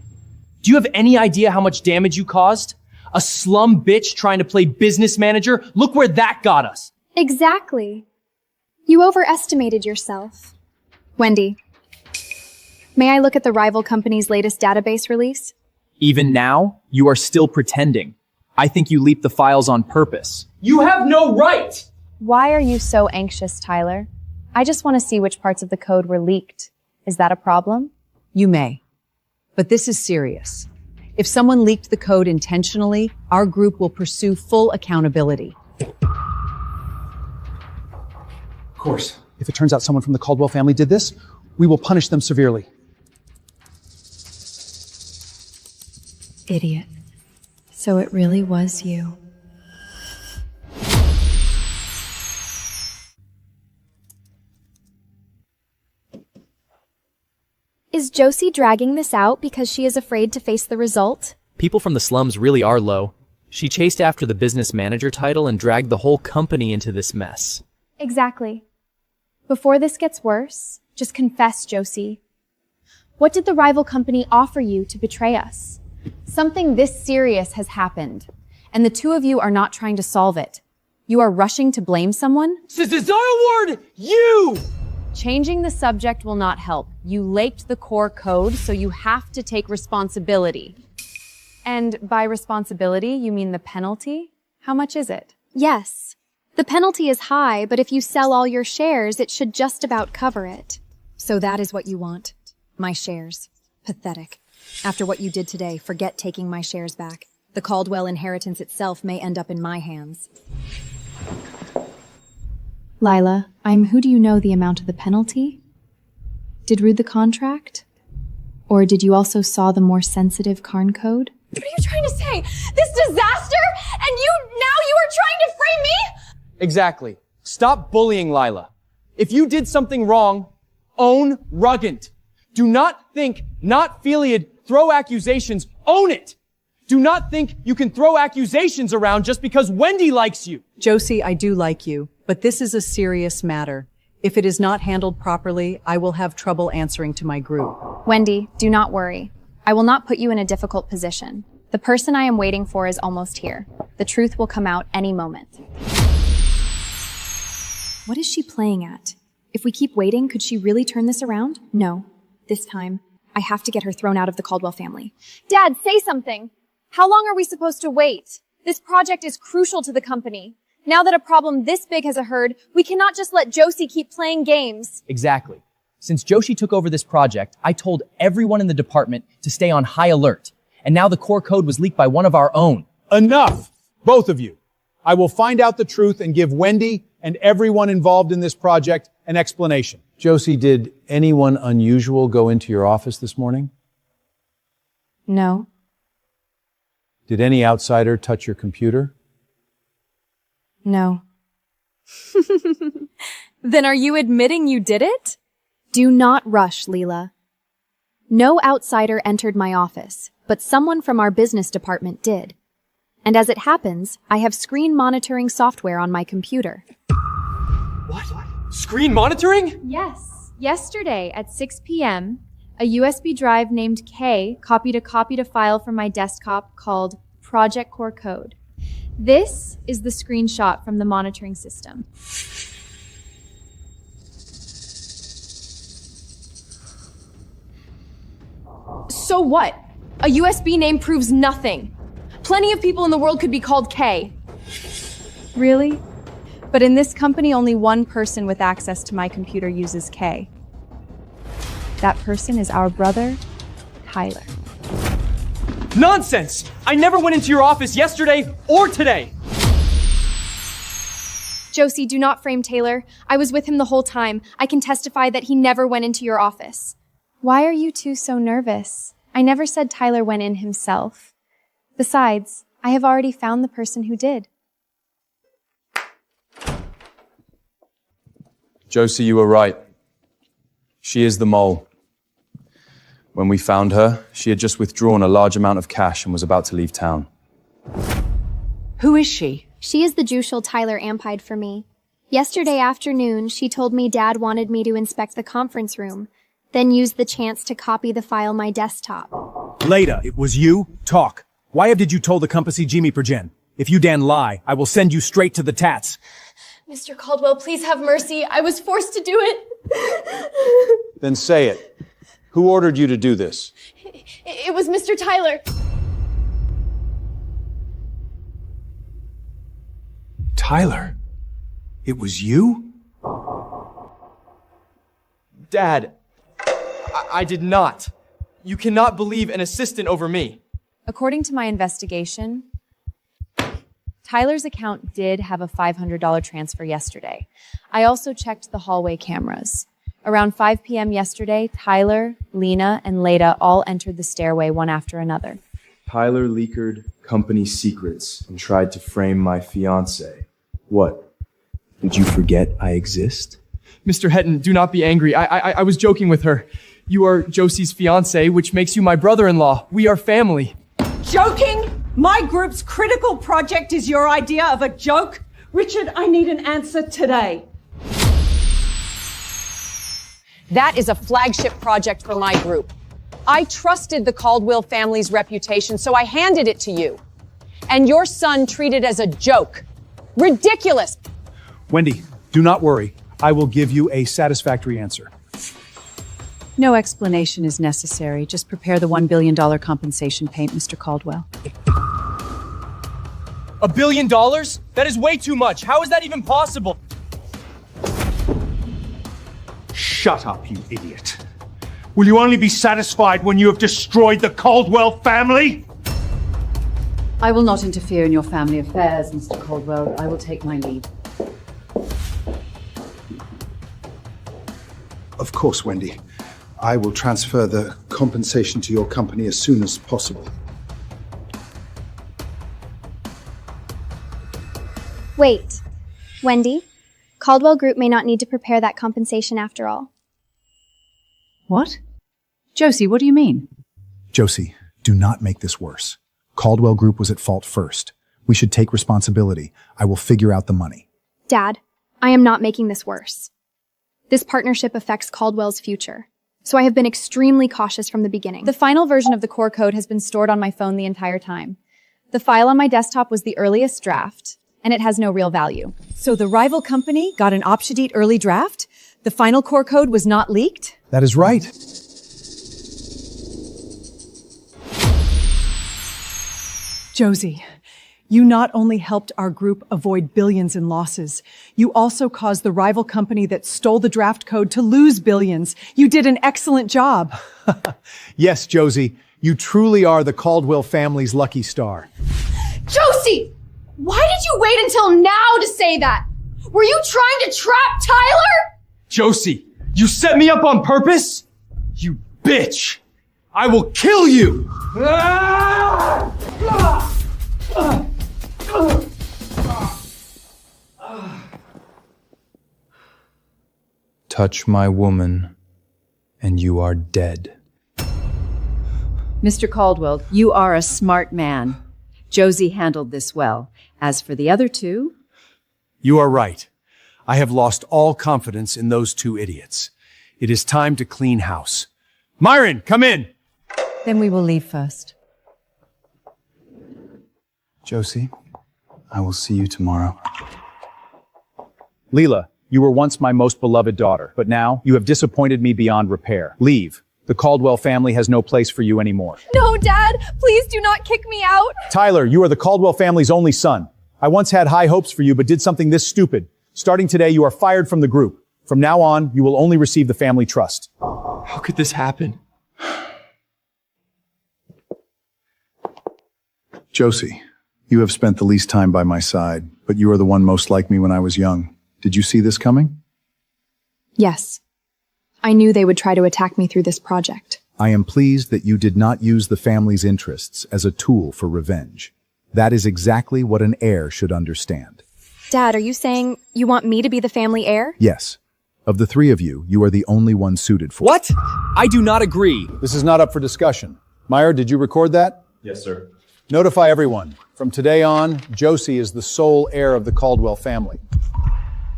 Do you have any idea how much damage you caused? A slum bitch trying to play business manager? Look where that got us. Exactly. You overestimated yourself. Wendy, may I look at the rival company's latest database release? Even now, you are still pretending. I think you leaked the files on purpose. You have no right! Why are you so anxious, Tyler? I just want to see which parts of the code were leaked. Is that a problem? You may. But this is serious. If someone leaked the code intentionally, our group will pursue full accountability. Of course. If it turns out someone from the Caldwell family did this, we will punish them severely. Idiot. So it really was you. Is Josie dragging this out because she is afraid to face the result? People from the slums really are low. She chased after the business manager title and dragged the whole company into this mess. Exactly. Before this gets worse, just confess, Josie. What did the rival company offer you to betray us? Something this serious has happened, and the two of you are not trying to solve it. You are rushing to blame someone? This is our word! You! Changing the subject will not help. You leaked the core code, so you have to take responsibility. And by responsibility, you mean the penalty? How much is it? Yes. The penalty is high, but if you sell all your shares, it should just about cover it. So that is what you want? My shares. Pathetic. After what you did today, forget taking my shares back. The Caldwell inheritance itself may end up in my hands. Lila, who do you know the amount of the penalty? Did read the contract? Or did you also saw the more sensitive Karn code? What are you trying to say? This disaster? And now you are trying to frame me? Exactly. Stop bullying Lila. If you did something wrong, own rugged. Do not think, not Philiad, throw accusations, own it! Do not think you can throw accusations around just because Wendy likes you. Josie, I do like you, but this is a serious matter. If it is not handled properly, I will have trouble answering to my group. Wendy, do not worry. I will not put you in a difficult position. The person I am waiting for is almost here. The truth will come out any moment. What is she playing at? If we keep waiting, could she really turn this around? No. This time, I have to get her thrown out of the Caldwell family. Dad, say something. How long are we supposed to wait? This project is crucial to the company. Now that a problem this big has occurred, we cannot just let Josie keep playing games. Exactly. Since Joshi took over this project, I told everyone in the department to stay on high alert. And now the core code was leaked by one of our own. Enough! Both of you. I will find out the truth and give Wendy and everyone involved in this project an explanation. Josie, did anyone unusual go into your office this morning? No. Did any outsider touch your computer? No. Then are you admitting you did it? Do not rush, Leela. No outsider entered my office, but someone from our business department did. And as it happens, I have screen monitoring software on my computer. What? Screen monitoring? Yes. Yesterday at 6 p.m., a USB drive named K copied a file from my desktop called Project Core Code. This is the screenshot from the monitoring system. So what? A USB name proves nothing. Plenty of people in the world could be called K. Really? But in this company, only one person with access to my computer uses K. That person is our brother, Tyler. Nonsense! I never went into your office yesterday or today! Josie, do not frame Taylor. I was with him the whole time. I can testify that he never went into your office. Why are you two so nervous? I never said Tyler went in himself. Besides, I have already found the person who did. Josie, you were right. She is the mole. When we found her, she had just withdrawn a large amount of cash and was about to leave town. Who is she? She is the Jushel Tyler ampied for me. Yesterday afternoon, she told me Dad wanted me to inspect the conference room, then used the chance to copy the file my desktop. Leda, it was you? Talk. Why did you told the company Jimmy Pergen? If you dan lie, I will send you straight to the tats. Mr. Caldwell, please have mercy. I was forced to do it. Then say it. Who ordered you to do this? It was Mr. Tyler. Tyler? It was you? Dad, I did not. You cannot believe an assistant over me. According to my investigation, Tyler's account did have a $500 transfer yesterday. I also checked the hallway cameras. Around 5 p.m. yesterday, Tyler, Lena, and Leda all entered the stairway one after another. Tyler leaked company secrets and tried to frame my fiancé. What? Did you forget I exist? Mr. Hetton, do not be angry. I was joking with her. You are Josie's fiancé, which makes you my brother-in-law. We are family. Joking? My group's critical project is your idea of a joke? Richard, I need an answer today. That is a flagship project for my group. I trusted the Caldwell family's reputation, so I handed it to you. And your son treated it as a joke. Ridiculous! Wendy, do not worry. I will give you a satisfactory answer. No explanation is necessary. Just prepare the $1 billion compensation payment, Mr. Caldwell. $1 billion? That is way too much. How is that even possible? Shut up, you idiot. Will you only be satisfied when you have destroyed the Caldwell family? I will not interfere in your family affairs, Mr. Caldwell. I will take my leave. Of course, Wendy. I will transfer the compensation to your company as soon as possible. Wait. Wendy, Caldwell Group may not need to prepare that compensation after all. What? Josie, what do you mean? Josie, do not make this worse. Caldwell Group was at fault first. We should take responsibility. I will figure out the money. Dad, I am not making this worse. This partnership affects Caldwell's future, so I have been extremely cautious from the beginning. The final version of the core code has been stored on my phone the entire time. The file on my desktop was the earliest draft, and it has no real value. So the rival company got an option-eat early draft? The final core code was not leaked? That is right. Josie, you not only helped our group avoid billions in losses, you also caused the rival company that stole the draft code to lose billions. You did an excellent job. Yes, Josie, you truly are the Caldwell family's lucky star. Josie! Why did you wait until now to say that? Were you trying to trap Tyler? Josie, you set me up on purpose? You bitch! I will kill you! Touch my woman, and you are dead. Mr. Caldwell, you are a smart man. Josie handled this well. As for the other two... You are right. I have lost all confidence in those two idiots. It is time to clean house. Myron, come in! Then we will leave first. Josie, I will see you tomorrow. Leela, you were once my most beloved daughter, but now you have disappointed me beyond repair. Leave. The Caldwell family has no place for you anymore. No, Dad! Please do not kick me out! Tyler, you are the Caldwell family's only son. I once had high hopes for you, but did something this stupid. Starting today, you are fired from the group. From now on, you will only receive the family trust. How could this happen? Josie, you have spent the least time by my side, but you are the one most like me when I was young. Did you see this coming? Yes. I knew they would try to attack me through this project. I am pleased that you did not use the family's interests as a tool for revenge. That is exactly what an heir should understand. Dad, are you saying you want me to be the family heir? Yes. Of the three of you, you are the only one suited for it. What? I do not agree. This is not up for discussion. Meyer, did you record that? Yes, sir. Notify everyone. From today on, Josie is the sole heir of the Caldwell family.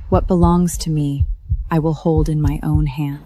What belongs to me, I will hold in my own hand.